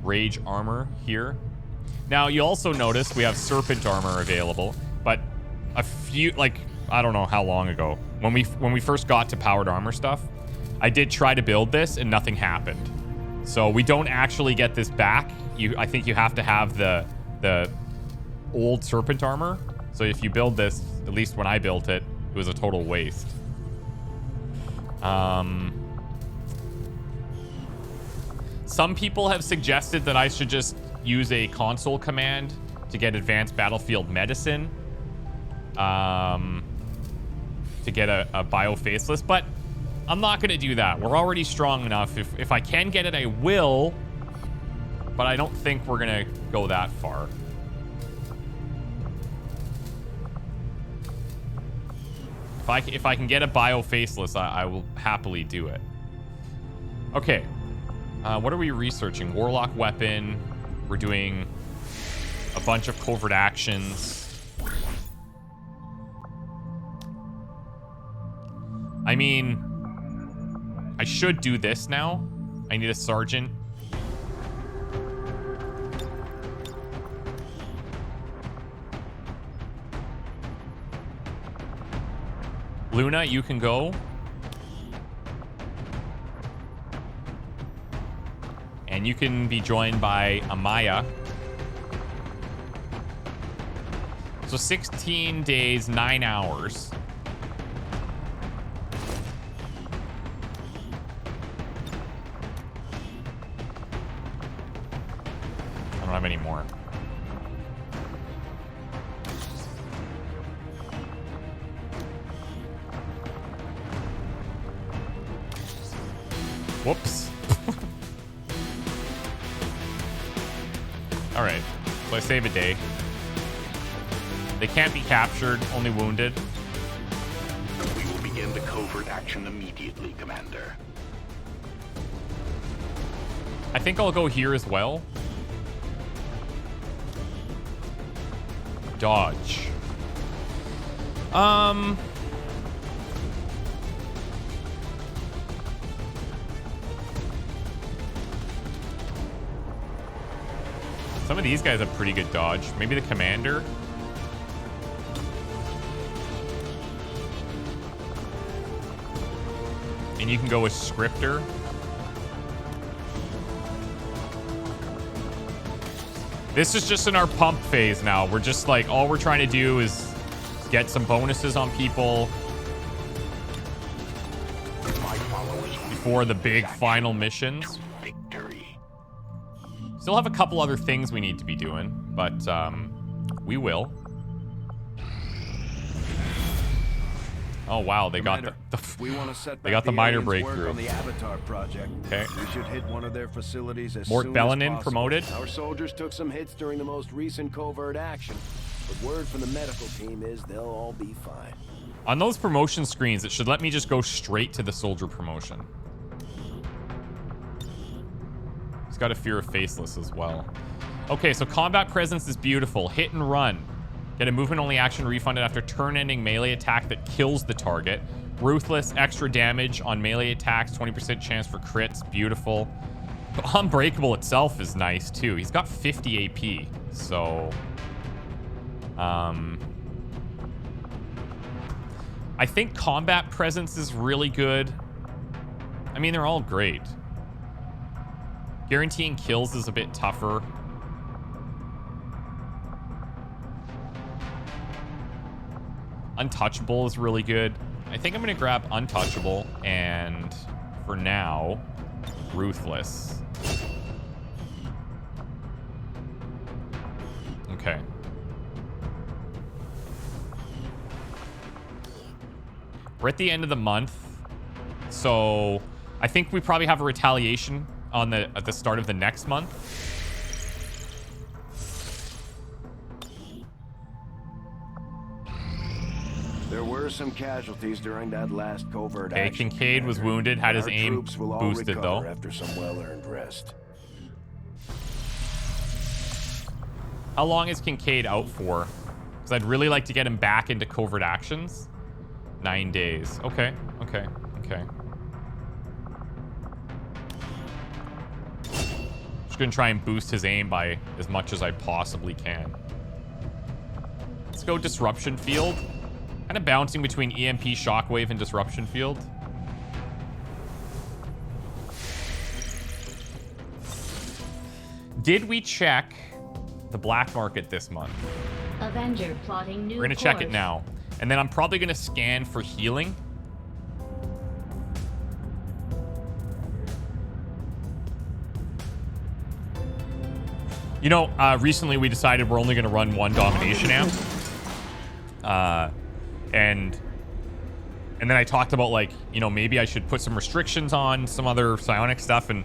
Rage armor here. Now, you also notice we have Serpent armor available, but a few, like, I don't know how long ago, when we first got to powered armor stuff, I did try to build this and nothing happened. So we don't actually get this back. I think you have to have the old Serpent armor. So if you build this, at least when I built it, it was a total waste. Some people have suggested that I should just use a console command to get advanced battlefield medicine. To get a bio faceless, but I'm not going to do that. We're already strong enough. If I can get it, I will. but I don't think we're gonna go that far. If I can get a bio faceless, I will happily do it. Okay. What are we researching? Warlock weapon. We're doing a bunch of covert actions. I mean, I should do this now. I need a sergeant. Luna, you can go. And you can be joined by Amaya. So 16 days, 9 hours. I don't have any more. Whoops. All right, so I save a day. They can't be captured, only wounded. We will begin the covert action immediately, Commander. I think I'll go here as well. Dodge. Some of these guys have pretty good dodge. Maybe the commander. And you can go with scripter. This is just in our pump phase now. We're just like, all we're trying to do is get some bonuses on people before the big final missions. Still have a couple other things we need to be doing, but we will. Oh wow, they got we want to set they got the minor breakthrough. On the Avatar project. Okay. We should hit one of their facilities as Mort soon Bellanin as possible. promoted. Our soldiers took some hits during the most recent covert action, but word from the medical team is they'll all be fine. On those promotion screens, it should let me just go straight to the soldier promotion. He's got a fear of faceless as well. Okay, so combat presence is beautiful. Hit and run. Get a movement-only action refunded after turn-ending melee attack that kills the target. Ruthless, extra damage on melee attacks, 20% chance for crits. Beautiful. But Unbreakable itself is nice, too. He's got 50 AP, so... I think combat presence is really good. I mean, they're all great. Guaranteeing kills is a bit tougher. Untouchable is really good. I think I'm going to grab Untouchable and, for now, Ruthless. Okay. We're at the end of the month, so I think we probably have a retaliation on at the start of the next month. There were some casualties during that last covert Okay, action. Kincaid was wounded, had his Our aim troops will all boosted recover though. after some well-earned rest. How long is Kincaid out for? Because I'd really like to get him back into covert actions. 9 days. Okay, okay, okay. Just gonna try and boost his aim by as much as I possibly can. Let's go Disruption Field. Kind of bouncing between EMP, Shockwave, and Disruption Field. Did we check the black market this month? Avenger plotting new We're gonna check it now. And then I'm probably gonna scan for healing. You know, recently we decided we're only gonna run one domination amp. And then I talked about, like, you know, maybe I should put some restrictions on some other psionic stuff, and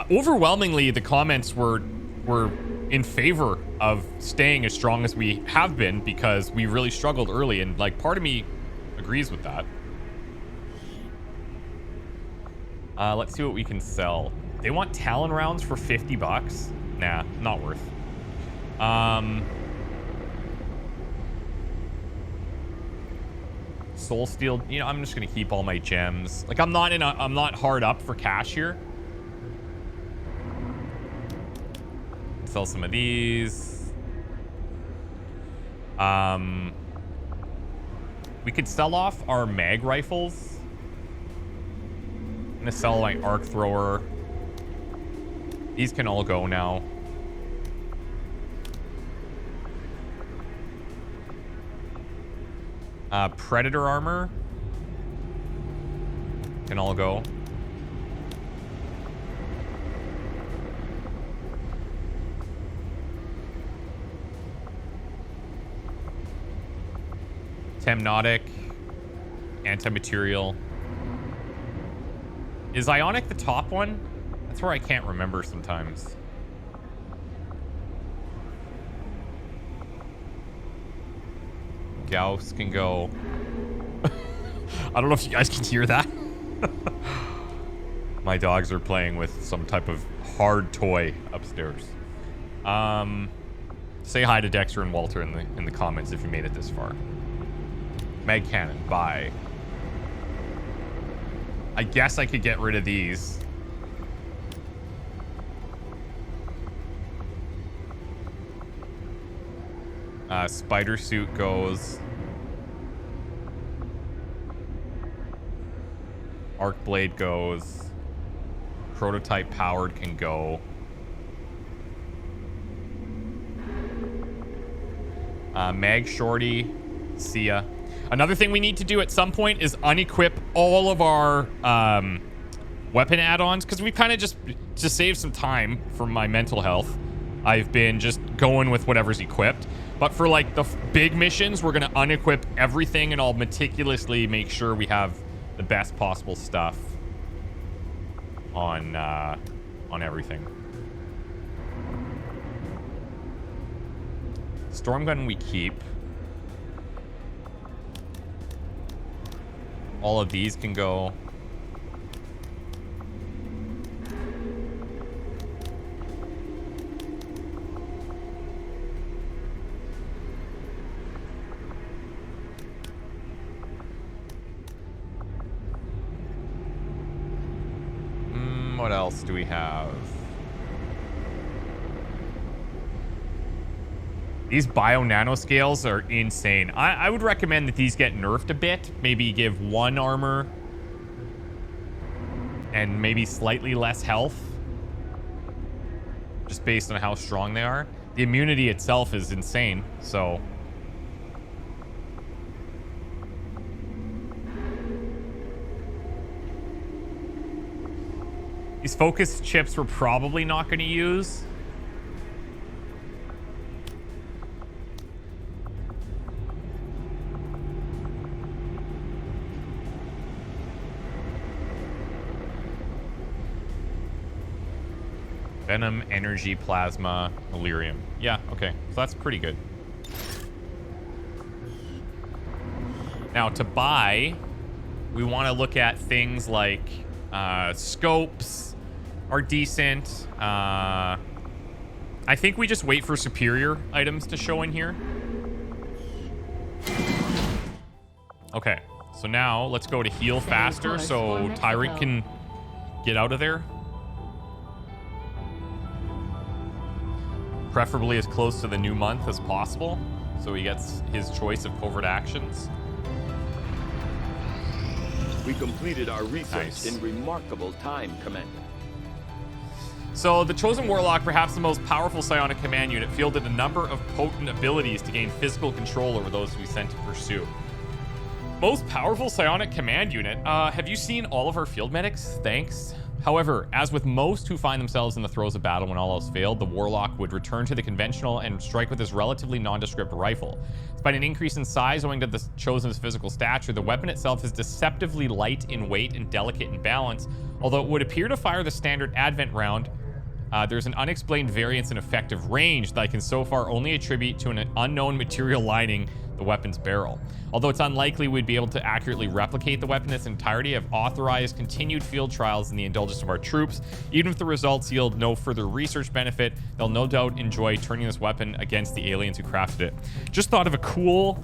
overwhelmingly the comments were we're in favor of staying as strong as we have been because we really struggled early, and like part of me agrees with that. Let's see what we can sell. They want Talon rounds for 50 bucks. Nah, not worth. Soul Steel, you know, I'm just gonna keep all my gems. Like I'm not hard up for cash here. Sell some of these. We could sell off our mag rifles. I'm gonna sell my arc thrower. These can all go now. Predator armor can all go. Temnotic, anti-material. Is Ionic the top one? That's where I can't remember sometimes. Gauss can go. I don't know if you guys can hear that. My dogs are playing with some type of hard toy upstairs. Say hi to Dexter and Walter in the comments if you made it this far. Mag cannon, bye. I guess I could get rid of these. Spider suit goes. Arc blade goes. Prototype powered can go. Mag shorty, see ya. Another thing we need to do at some point is unequip all of our weapon add-ons, because we kind of just to save some time for my mental health, I've been just going with whatever's equipped. But for like the big missions, we're gonna unequip everything, and I'll meticulously make sure we have the best possible stuff on everything. Storm gun we keep. All of these can go. What else do we have? These bio nanoscales are insane. I would recommend that these get nerfed a bit. Maybe give 1 armor and maybe slightly less health, just based on how strong they are. The immunity itself is insane, so these focus chips we're probably not going to use. Venom, energy, plasma, Illyrium. Yeah, okay. So that's pretty good. Now, to buy, we want to look at things like scopes are decent. I think we just wait for superior items to show in here. Okay, so now let's go to heal faster so Tyrant can get out of there. Preferably as close to the new month as possible, so he gets his choice of covert actions. We completed our research Nice. in remarkable time, Commander. So the Chosen Warlock, perhaps the most powerful psionic command unit, fielded a number of potent abilities to gain physical control over those we sent to pursue. Most powerful psionic command unit? Have you seen all of our field medics? Thanks. However, as with most who find themselves in the throes of battle when all else failed, the Warlock would return to the conventional and strike with his relatively nondescript rifle. Despite an increase in size owing to the Chosen's physical stature, the weapon itself is deceptively light in weight and delicate in balance. Although it would appear to fire the standard Advent round, There's an unexplained variance in effective range that I can so far only attribute to an unknown material lining the weapon's barrel. Although it's unlikely we'd be able to accurately replicate the weapon in its entirety, I've authorized continued field trials in the indulgence of our troops. Even if the results yield no further research benefit, they'll no doubt enjoy turning this weapon against the aliens who crafted it. Just thought of a cool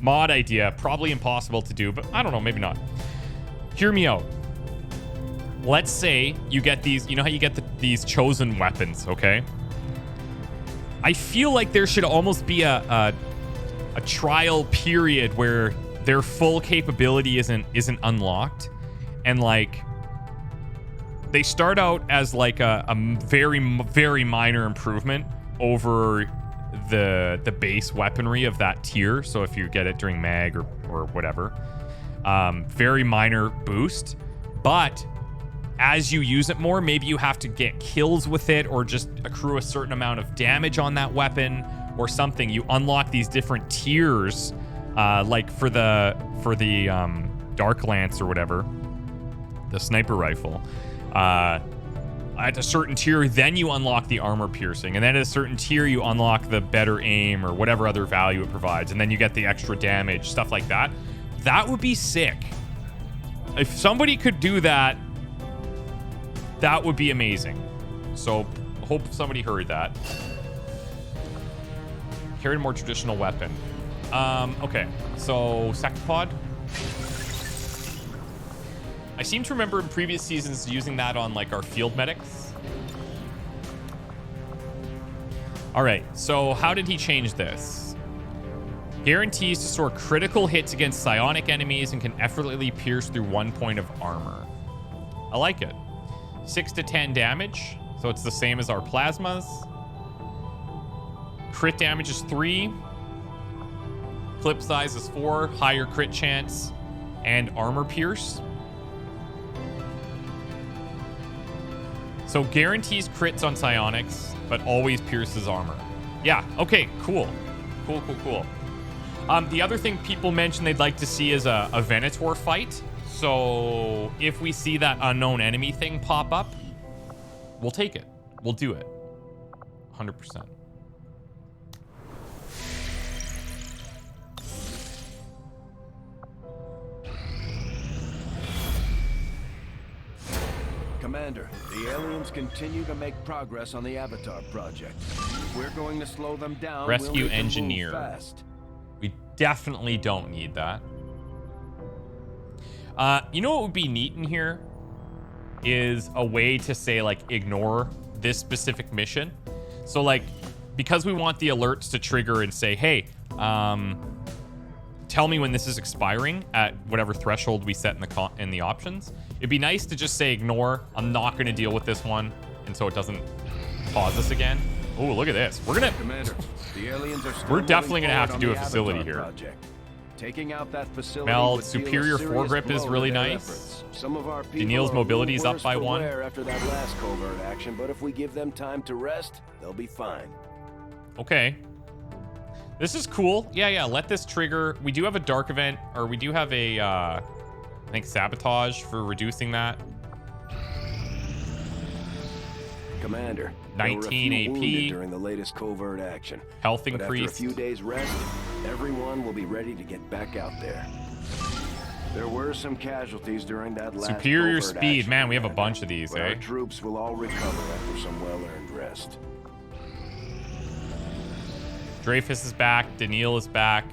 mod idea. Probably impossible to do, but I don't know, maybe not. Hear me out. Let's say you get these, you know how you get these chosen weapons, okay? I feel like there should almost be a trial period where their full capability isn't unlocked, and like they start out as like a very minor improvement over the base weaponry of that tier. So if you get it during mag or whatever, very minor boost, but as you use it more, maybe you have to get kills with it or just accrue a certain amount of damage on that weapon or something. You unlock these different tiers, like for the Dark Lance or whatever, the sniper rifle. At a certain tier, then you unlock the armor piercing, and then at a certain tier you unlock the better aim or whatever other value it provides, and then you get the extra damage, stuff like that. That would be sick. If somebody could do that, that would be amazing. So hope somebody heard that. Carry a more traditional weapon. Okay, so Sectopod. I seem to remember in previous seasons using that on like our field medics. All right, so how did he change this? Guarantees to store critical hits against psionic enemies and can effortlessly pierce through 1 point of armor. I like it. 6 to 10 damage, so it's the same as our plasmas. Crit damage is 3. Clip size is 4. Higher crit chance and armor pierce. So guarantees crits on psionics, but always pierces armor. Yeah, okay, cool. Cool. The other thing people mentioned they'd like to see is a Venator fight. So if we see that unknown enemy thing pop up, we'll take it. We'll do it. 100%. Commander, the aliens continue to make progress on the Avatar project. If we're going to slow them down, Rescue we'll need to engineer. move fast. We definitely don't need that. You know what would be neat in here is a way to say like ignore this specific mission. So like because we want the alerts to trigger and say, hey, tell me when this is expiring at whatever threshold we set in the options. It'd be nice to just say ignore. I'm not going to deal with this one, and so it doesn't pause us again. Oh, look at this. Commander, the aliens are still we're definitely moving gonna have to forward do on a the facility Avatar here. project. Taking out that facility Mel, would deal a superior serious foregrip is blow really to their nice. efforts. Some of our people Daniil's are mobility is up worse by for 1. wear after that last covert action, but if we give them time to rest, they'll be fine. Okay. This is cool. Yeah, let this trigger. We do have a dark event, or we do have a, I think, sabotage for reducing that. Commander, 19 there were a few AP. wounded during the latest covert action. Health But after a increased. few days rest, everyone will be ready to get back out there. There were some casualties during that last Superior covert speed. action, Man, we have a Commander, bunch of these, but eh? Our troops will all recover after some well-earned rest. Dreyfus is back. Daniil is back.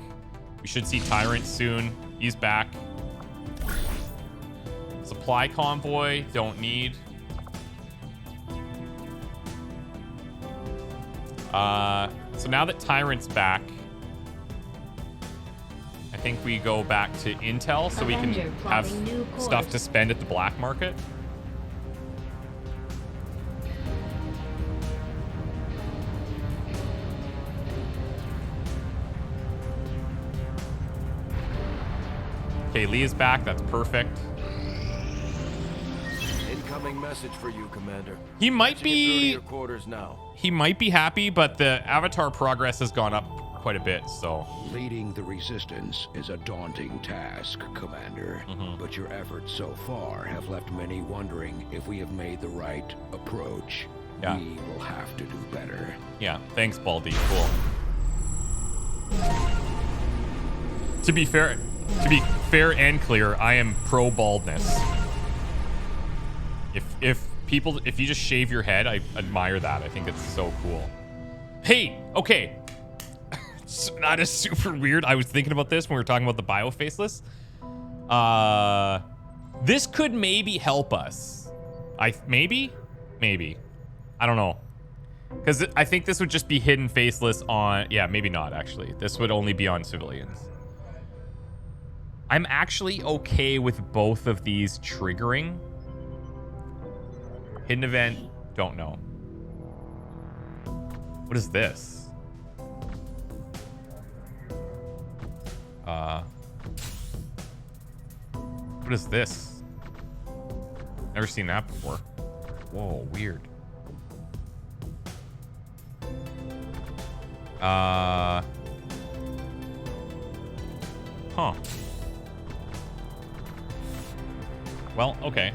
We should see Tyrant soon. He's back. Supply convoy. Don't need. So now that Tyrant's back, I think we go back to Intel so we can Avenger have plotting new stuff course. to spend at the black market. Okay, Lee is back. That's perfect. Incoming message for you, Commander. He might Patching it through to be your quarters now. he might be happy, but the avatar progress has gone up quite a bit, so Leading the resistance is a daunting task, Commander. But your efforts so far have left many wondering if we have made the right approach. Yeah. We will have to do better. Yeah, thanks, Baldy. Cool. To be fair and clear, I am pro baldness. If you just shave your head, I admire that. I think it's so cool. Hey, okay. That is super weird. I was thinking about this when we were talking about the biofaceless. This could maybe help us. Maybe. I don't know. Because I think this would just be hidden faceless on... Yeah, maybe not, actually. This would only be on civilians. I'm actually okay with both of these triggering. Hidden event, don't know. What is this? What is this? Never seen that before. Whoa, weird. Huh. Well, okay.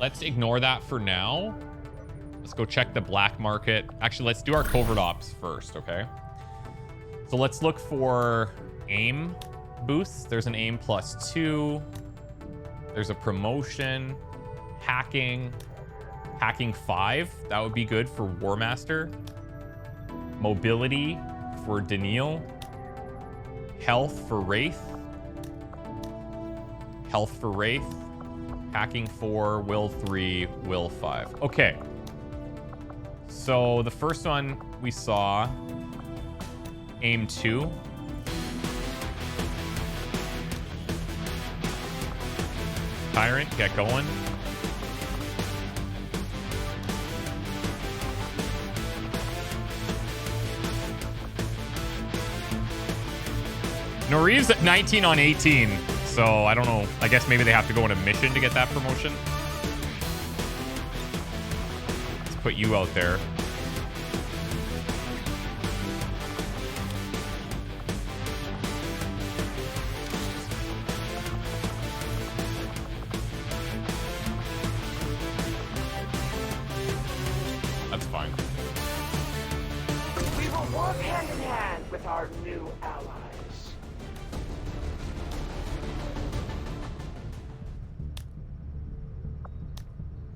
Let's ignore that for now. Let's go check the black market. Actually, let's do our covert ops first, okay? So let's look for aim boosts. There's an aim +2. There's a promotion. Hacking 5. That would be good for War Master. Mobility for Daniil. Health for Wraith. Health for Wraith. Hacking 4, Will 3, Will 5. Okay. So the first one we saw, aim 2. Tyrant, get going. Norieve's at 19 on 18, so I don't know. I guess maybe they have to go on a mission to get that promotion. Let's put you out there. That's fine. We will work hand in hand with our new allies.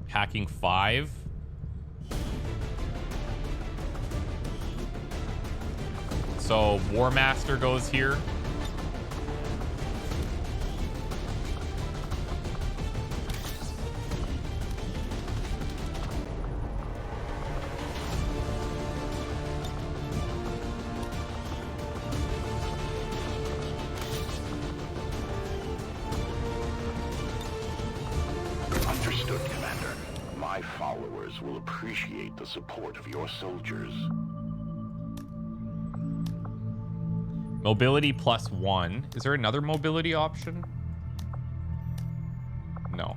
Hacking 5. So War Master goes here. Understood, Commander. My followers will appreciate the support of your soldiers. Mobility +1. Is there another mobility option? No.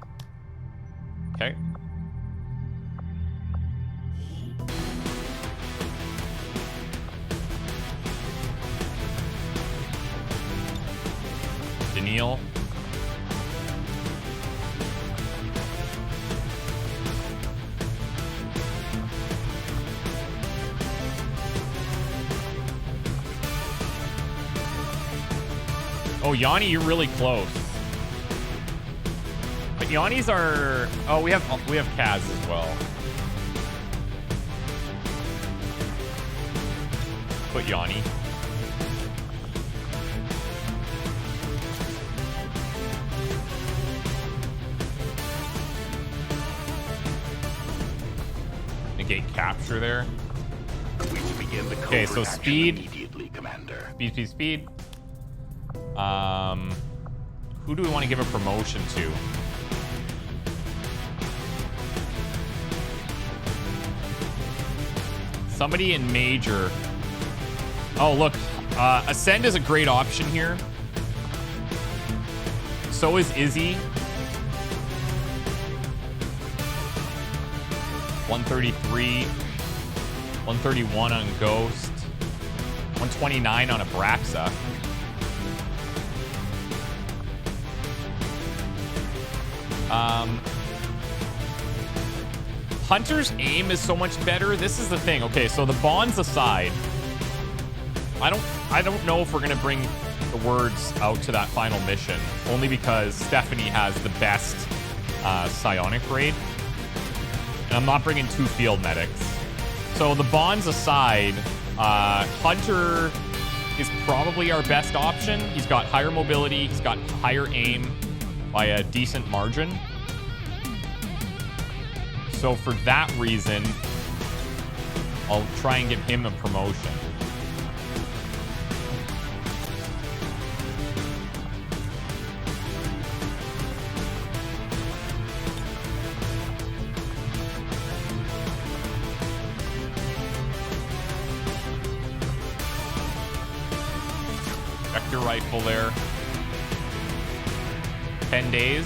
Okay. Daniil. Oh, Yanni, you're really close. But Yanni's are... Oh, we have Kaz as well. Put Yanni. Negate capture there. We will begin the Okay, so covert action speed. immediately, Commander. Speed. Who do we want to give a promotion to? Somebody in Major. Oh, look. Ascend is a great option here. So is Izzy. 133. 131 on Ghost. 129 on Abraxa. Hunter's aim is so much better. This is the thing. Okay, so the bonds aside, I don't know if we're gonna bring the words out to that final mission, only because Stephanie has the best psionic raid, and I'm not bringing 2 field medics. So the bonds aside, Hunter is probably our best option. He's got higher mobility, he's got higher aim by a decent margin. So for that reason, I'll try and give him a promotion. Vector rifle there. 10 days.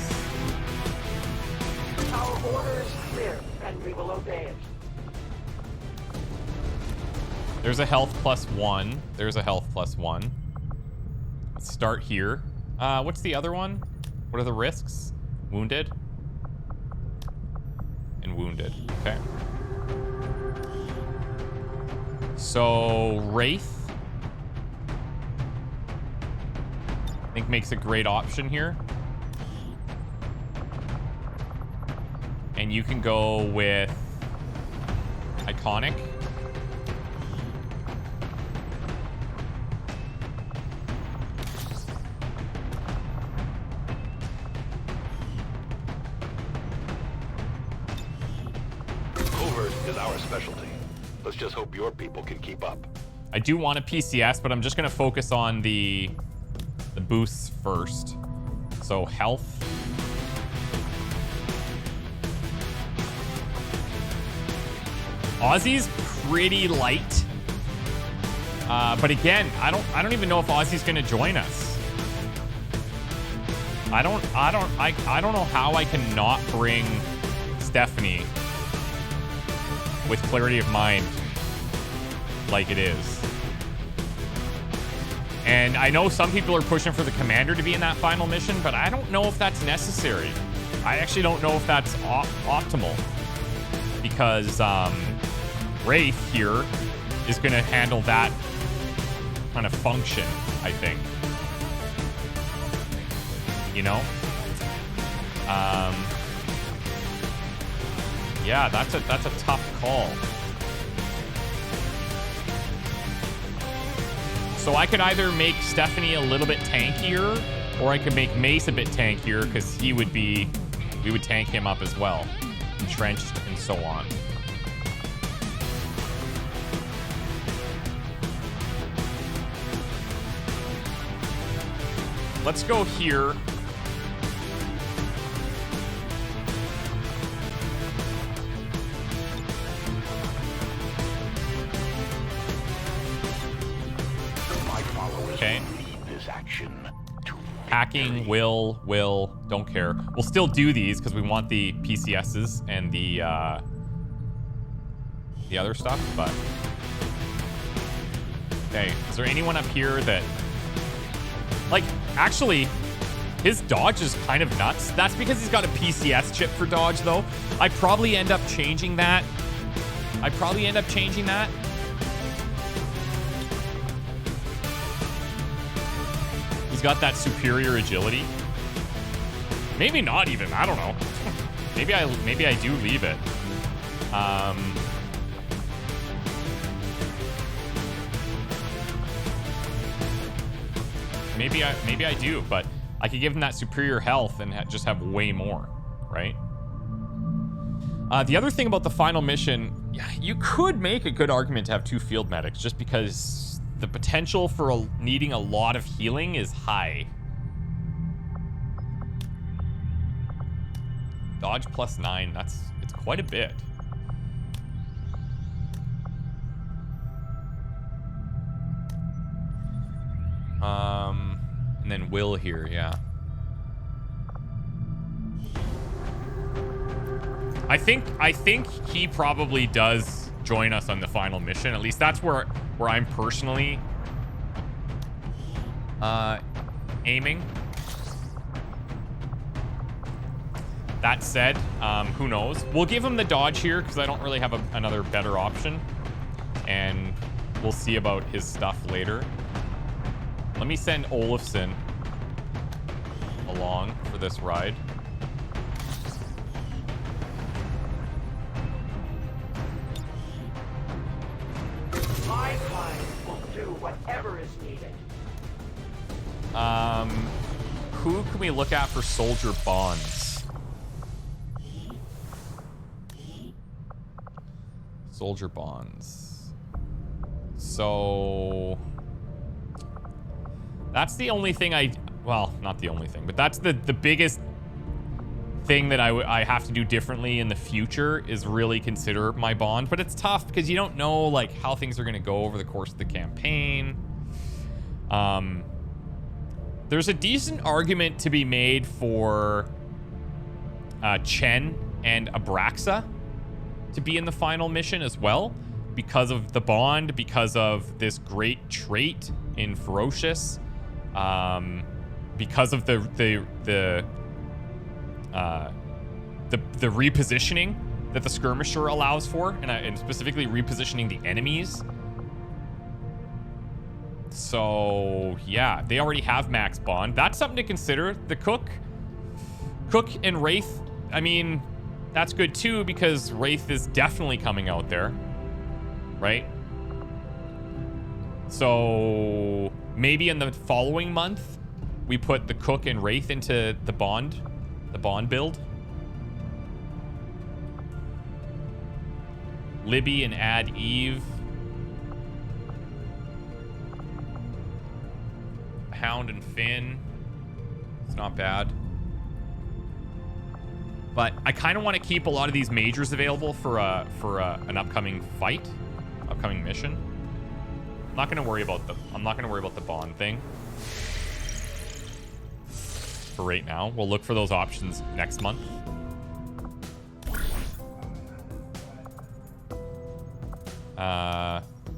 Our order is clear, and we will obey it. There's a health +1. There's a health +1. Let's start here. What's the other one? What are the risks? Wounded. And wounded. Okay. So, Wraith. I think makes a great option here. And you can go with Iconic. Covert is our specialty. Let's just hope your people can keep up. I do want a PCS, but I'm just going to focus on the boosts first. So health. Ozzy's pretty light. But again, I don't even know if Ozzy's going to join us. I don't know how I can not bring Stephanie with clarity of mind like it is. And I know some people are pushing for the commander to be in that final mission, but I don't know if that's necessary. I actually don't know if that's optimal, because Wraith here is going to handle that kind of function, I think. You know? Yeah, that's a tough call. So I could either make Stephanie a little bit tankier, or I could make Mace a bit tankier, because we would tank him up as well. Entrenched and so on. Let's go here. Okay. Hacking, will, don't care. We'll still do these because we want the PCSs and the other stuff, but... Okay, is there anyone up here that... Like, actually, his dodge is kind of nuts. That's because he's got a PCS chip for dodge, though. I'd probably end up changing that. He's got that superior agility. Maybe not even. I don't know. maybe I do leave it. Maybe I do, but I could give him that superior health and just have way more, right? The other thing about the final mission, you could make a good argument to have 2 field medics, just because the potential for needing a lot of healing is high. Dodge +9, it's quite a bit. And then Will here, yeah. I think he probably does join us on the final mission. At least that's where I'm personally aiming. That said, who knows? We'll give him the dodge here because I don't really have another better option. And we'll see about his stuff later. Let me send Olafson along for this ride. My client will do whatever is needed. Who can we look at for soldier bonds? Soldier bonds. So that's the only thing well, not the only thing, but that's the biggest thing that I have to do differently in the future is really consider my bond. But it's tough because you don't know like how things are going to go over the course of the campaign. There's a decent argument to be made for Chen and Abraxa to be in the final mission as well because of the bond, because of this great trait in Ferocious, because of the repositioning that the skirmisher allows for, and specifically repositioning the enemies. So yeah, they already have max bond. That's something to consider. The Cook and Wraith, I mean, that's good too because Wraith is definitely coming out there, right? So maybe in the following month we put the Cook and Wraith into the bond build. Libby and add Eve. Hound and Finn. It's not bad. But I kind of want to keep a lot of these majors available for an upcoming fight, upcoming mission. I'm not going to worry about the bond thing for right now. We'll look for those options next month.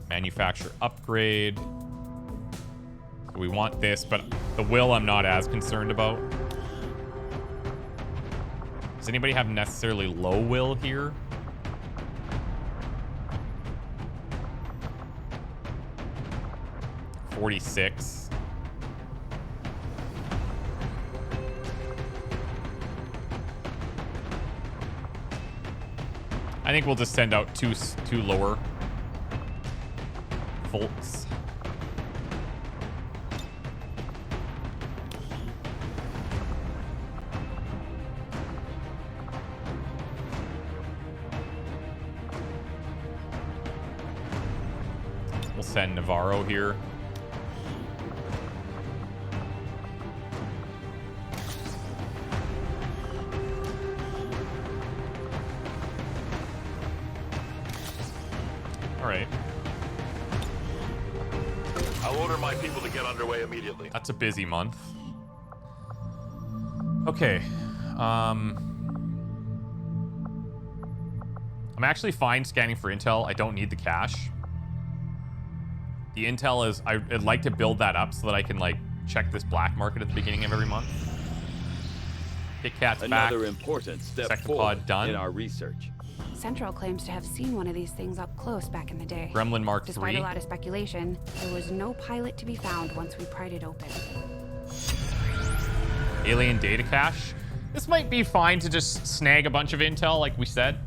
Manufacture upgrade. We want this, but the will I'm not as concerned about. Does anybody have necessarily low will here? $46. I think we'll just send out two lower volts. Send Navarro here. All right. I'll order my people to get underway immediately. That's a busy month. Okay. I'm actually fine scanning for intel. I don't need the cash. The intel is, I'd like to build that up so that I can like check this black market at the beginning of every month. Kit Kat's back. Another important step Second forward pod done. in our research. Central claims to have seen one of these things up close back in the day. Gremlin Mark Despite III. a lot of speculation, there was no pilot to be found once we pried it open. Alien data cache. This might be fine to just snag a bunch of intel like we said.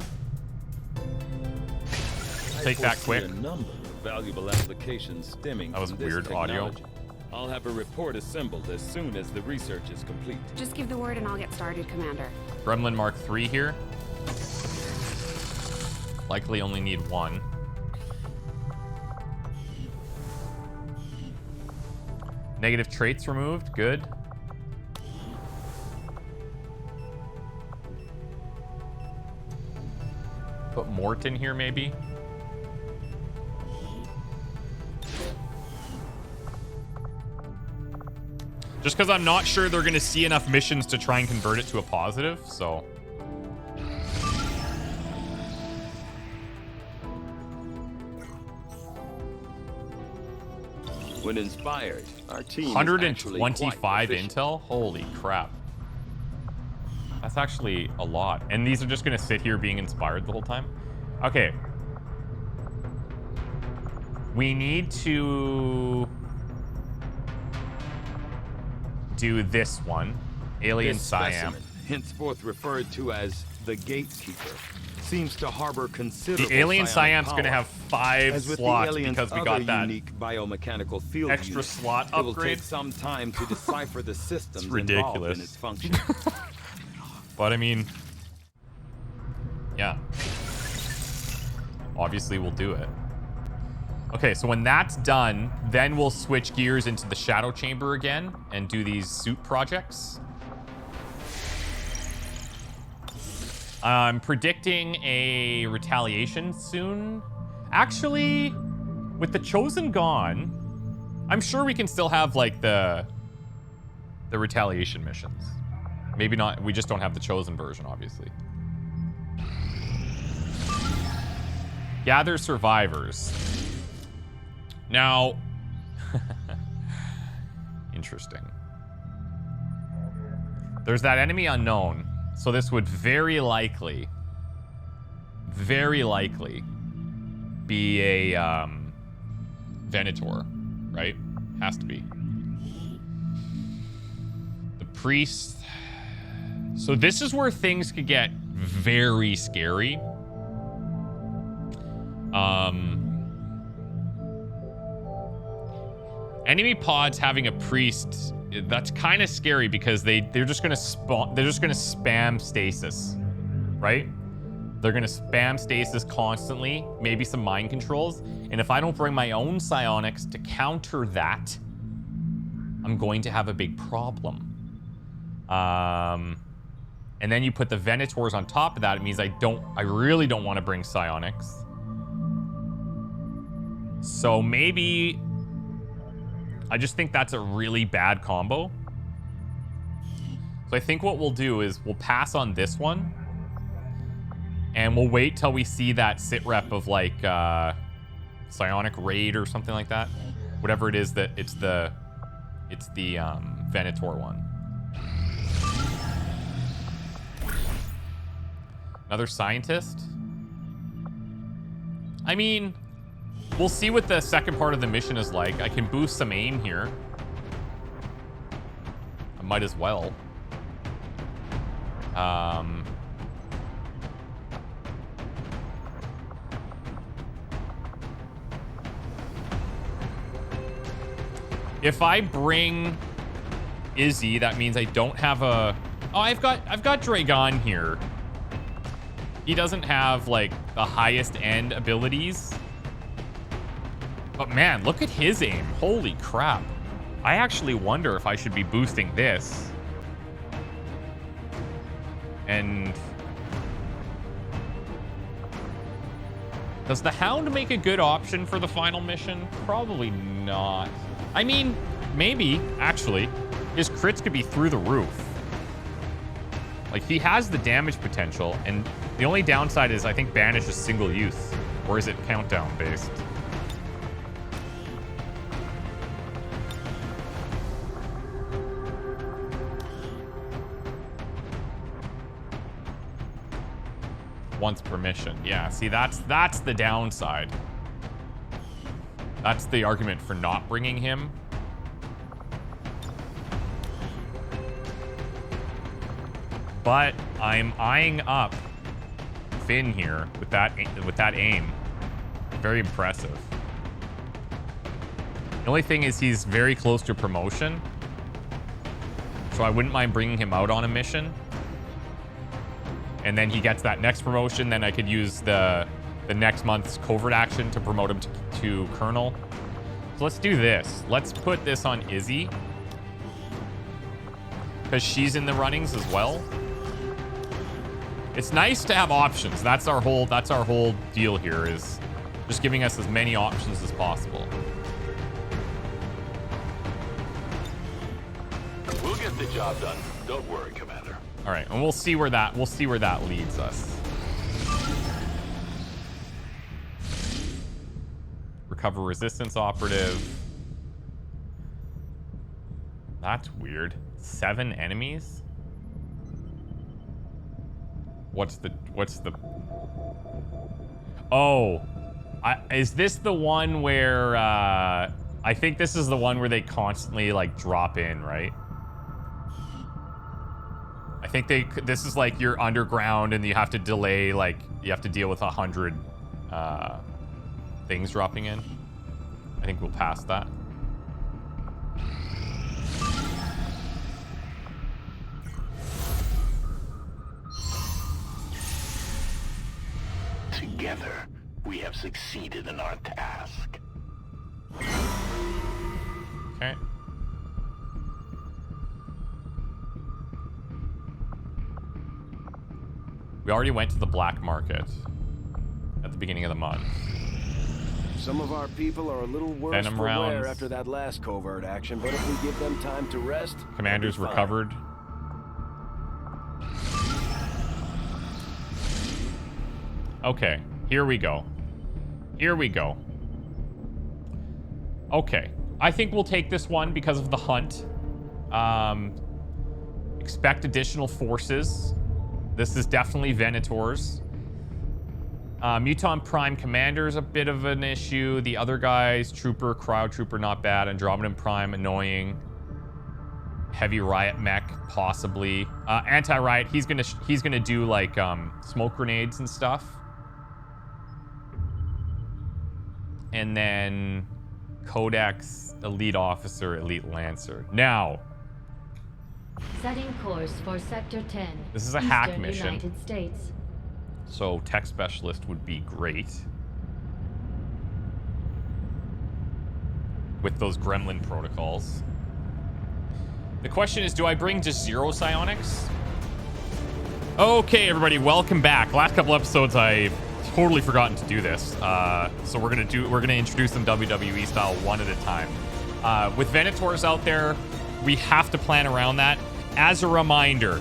Take that quick. A number of valuable applications stemming That was from this weird audio. technology. I'll have a report assembled as soon as the research is complete. Just give the word and I'll get started, Commander. Gremlin Mark III here. Likely only need one. Negative traits removed. Good. Put Mort in here, maybe. Just because I'm not sure they're going to see enough missions to try and convert it to a positive, so... When inspired, our team 125 intel? Holy crap. That's That's actually a lot. And these are just going to sit here being inspired the whole time? Okay. We need to do this one. Alien This Siam. specimen, henceforth referred to as the Gatekeeper, seems to harbor considerable The Alien psionic Siam's going to power. have 5 As with slots the alien's because we other got that unique biomechanical field extra unit, slot it will upgrade. take some time to decipher the systems involved ridiculous. in its function. But I mean, yeah. Obviously, we'll do it. Okay, so when that's done, then we'll switch gears into the Shadow Chamber again and do these suit projects. I'm predicting a retaliation soon. Actually, with the Chosen gone, I'm sure we can still have, like, the retaliation missions. Maybe not. We just don't have the Chosen version, obviously. Gather survivors. Now, interesting. There's that enemy unknown. So this would very likely be a Venator, right? Has to be. The priest. So this is where things could get very scary. Enemy pods having a priest, that's kind of scary because they're just gonna spam stasis, right? They're gonna spam stasis constantly, maybe some mind controls, and if I don't bring my own psionics to counter that, I'm going to have a big problem. And then you put the Venators on top of that, it means I really don't want to bring psionics. So maybe I just think that's a really bad combo. So I think what we'll do is we'll pass on this one. And we'll wait till we see that sit rep of like Psionic Raid or something like that. Whatever it is that it's the Venator one. Another scientist? I mean, we'll see what the second part of the mission is like. I can boost some aim here. I might as well. If I bring Izzy, that means I don't have a... Oh, I've got Dragon here. He doesn't have, like, the highest end abilities. But man, look at his aim. Holy crap. I actually wonder if I should be boosting this. And... does the Hound make a good option for the final mission? Probably not. I mean, maybe, actually. His crits could be through the roof. Like, he has the damage potential, and the only downside is I think Banish is single use. Or is it countdown based? Once per mission. Yeah, see, that's the downside. That's the argument for not bringing him. But I'm eyeing up Finn here with that aim. Very impressive. The only thing is he's very close to promotion. So I wouldn't mind bringing him out on a mission. And then he gets that next promotion, then I could use the next month's covert action to promote him to Colonel. So let's do this. Let's put this on Izzy. Because she's in the runnings as well. It's nice to have options. That's our whole deal here, is just giving us as many options as possible. We'll get the job done. Don't worry, Commander. All right, and we'll see where that leads us. Recover resistance operative. That's weird. 7 enemies? What's the... Oh. Is this the one where, I think this is the one where they constantly, like, drop in, right? I think this is like you're underground and you have to delay, like, you have to deal with 100, things dropping in. I think we'll pass that. Together, we have succeeded in our task. Okay. We already went to the black market at the beginning of the month. Some of our people are a little worse Venom for wear rounds. after that last covert action, but if we give them time to rest, Commanders they'll be fine. recovered. Okay, here we go. Here we go. Okay, I think we'll take this one because of the hunt. Expect additional forces. This is definitely Venators. Muton Prime Commander's a bit of an issue. The other guys, Trooper, Cryo Trooper, not bad. Andromedan Prime, annoying. Heavy Riot Mech, possibly. Anti-Riot, he's gonna do like smoke grenades and stuff. And then Codex, Elite Officer, Elite Lancer. Now, Setting course for Sector 10. This is a hack Eastern mission. United States. so Tech Specialist would be great. With those gremlin protocols. The question is, do I bring just 0 psionics? Okay, everybody, welcome back. Last couple episodes, I've totally forgotten to do this. So we're gonna introduce them WWE style one at a time. With Venators out there, we have to plan around that. As a reminder,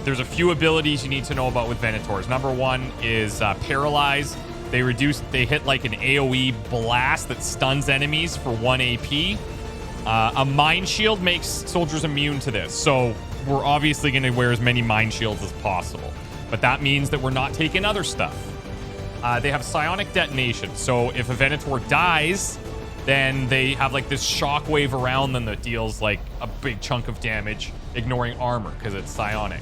there's a few abilities you need to know about with Venators. Number one is Paralyze. They hit like an AoE blast that stuns enemies for 1 AP. A Mind Shield makes soldiers immune to this. So we're obviously going to wear as many Mind Shields as possible. But that means that we're not taking other stuff. They have Psionic Detonation. So if a Venator dies, then they have like this shockwave around them that deals like a big chunk of damage, ignoring armor because it's psionic.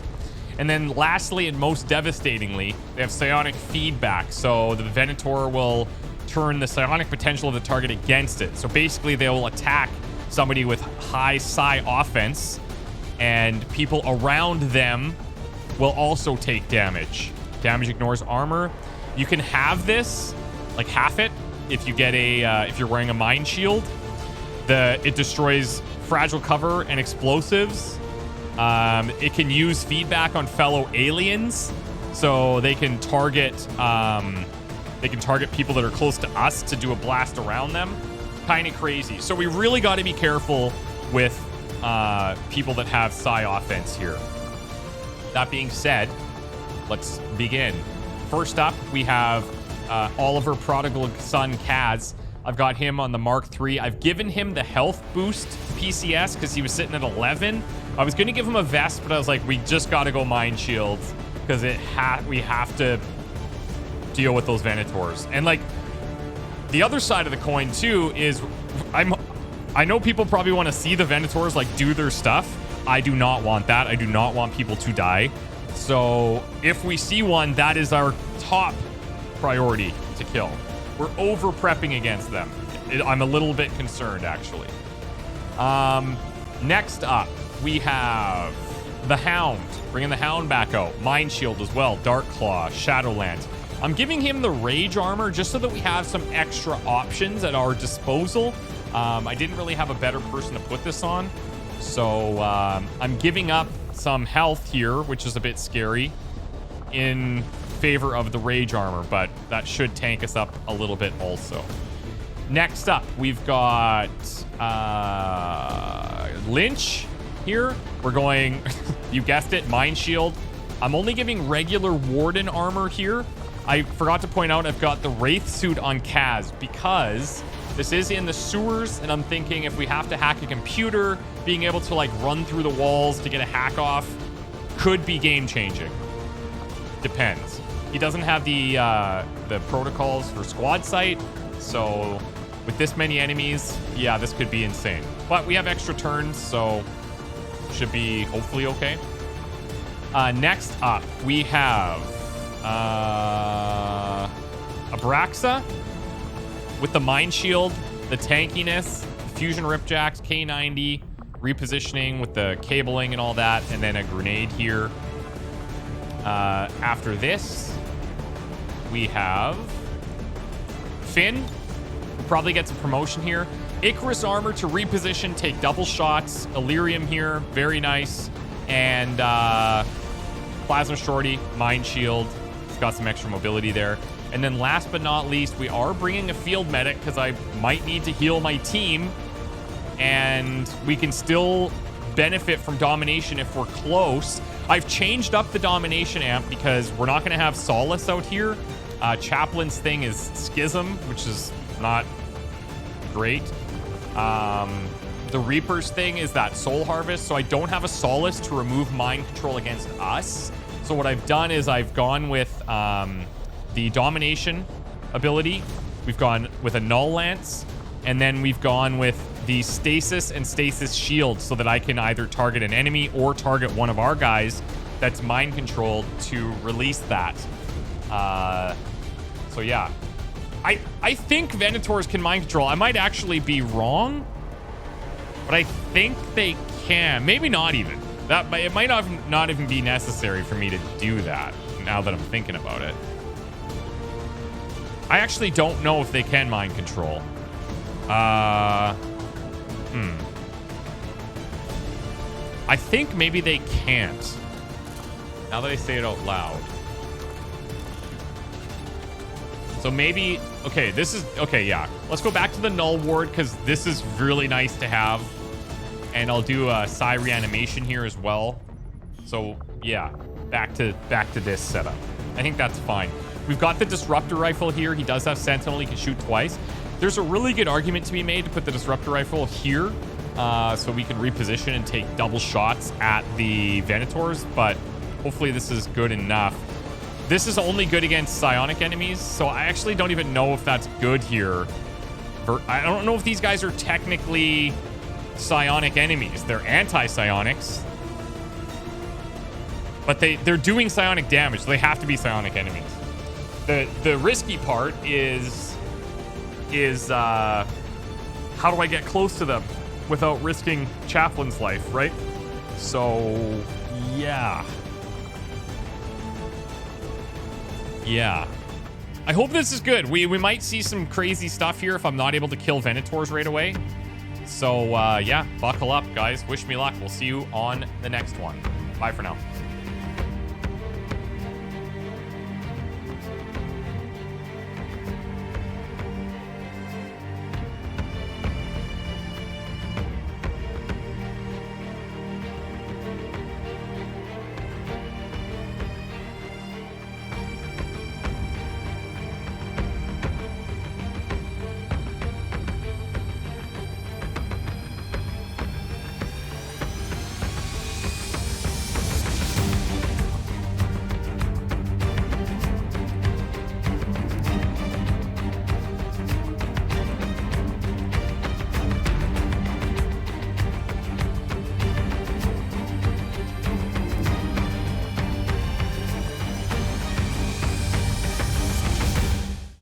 And then lastly and most devastatingly, they have psionic feedback. So the Venator will turn the psionic potential of the target against it. So basically they will attack somebody with high psi offense, and people around them will also take damage. Damage ignores armor. You can have this, like half it, if you get if you're wearing a Mind Shield. It destroys fragile cover and explosives. It can use feedback on fellow aliens, so they can target people that are close to us to do a blast around them. Kind of crazy. So we really got to be careful with people that have psi offense here. That being said, let's begin. First up, we have Oliver Prodigal Son Kaz. I've got him on the Mark III. I've given him the health boost PCS because he was sitting at 11. I was going to give him a vest, but I was like, we just got to go Mind Shields because we have to deal with those Venators. And like, the other side of the coin too is I know people probably want to see the Venators like do their stuff. I do not want that. I do not want people to die. So if we see one, that is our top priority to kill. We're over prepping against them. I'm a little bit concerned, actually. Next up, we have the Hound. Bringing the Hound back out. Mind Shield as well. Dark Claw, Shadowlands. I'm giving him the Rage Armor just so that we have some extra options at our disposal. I didn't really have a better person to put this on. So I'm giving up some health here, which is a bit scary, in favor of the Rage Armor, but that should tank us up a little bit also. Next up, we've got Lynch here. We're going, you guessed it, Mind Shield. I'm only giving regular Warden armor here. I forgot to point out I've got the Wraith suit on Kaz because this is in the sewers, and I'm thinking if we have to hack a computer, being able to like run through the walls to get a hack off could be game changing. depends. He doesn't have the protocols for squad sight, so with this many enemies, yeah, this could be insane. But we have extra turns, so should be hopefully okay. Next up, we have Abraxa with the Mind Shield, the tankiness, Fusion Ripjacks, K90, repositioning with the cabling and all that, and then a grenade here. After this, we have Finn, who probably gets a promotion here. Icarus armor to reposition, take double shots. Illyrium here, very nice. And Plasma Shorty, Mind Shield. It's got some extra mobility there. And then last but not least, we are bringing a field medic because I might need to heal my team. And we can still benefit from domination if we're close. I've changed up the domination amp because we're not going to have Solace out here. Chaplain's thing is Schism, which is not great. The Reaper's thing is that Soul Harvest, so I don't have a Solace to remove mind control against us. So what I've done is I've gone with the Domination ability. We've gone with a Null Lance, and then we've gone with the Stasis and Stasis Shield so that I can either target an enemy or target one of our guys that's mind controlled to release that. So yeah. I think Venators can mind control. I might actually be wrong, but I think they can. Maybe not even. It might not even be necessary for me to do that now that I'm thinking about it. I actually don't know if they can mind control. I think maybe they can't. Now that I say it out loud. So maybe, okay, this is, okay, yeah. Let's go back to the Null Ward because this is really nice to have. And I'll do a Psi Reanimation here as well. So, yeah, back to this setup. I think that's fine. We've got the Disruptor Rifle here. He does have Sentinel. He can shoot twice. There's a really good argument to be made to put the Disruptor Rifle here so we can reposition and take double shots at the Venators, but hopefully this is good enough. This is only good against psionic enemies, so I actually don't even know if that's good here. I don't know if these guys are technically psionic enemies. They're anti-psionics, but they're doing psionic damage, so they have to be psionic enemies. The risky part is how do I get close to them without risking Chaplain's life, right? So, yeah. Yeah. I hope this is good. We might see some crazy stuff here if I'm not able to kill Venators right away. So, yeah, buckle up, guys. Wish me luck. We'll see you on the next one. Bye for now.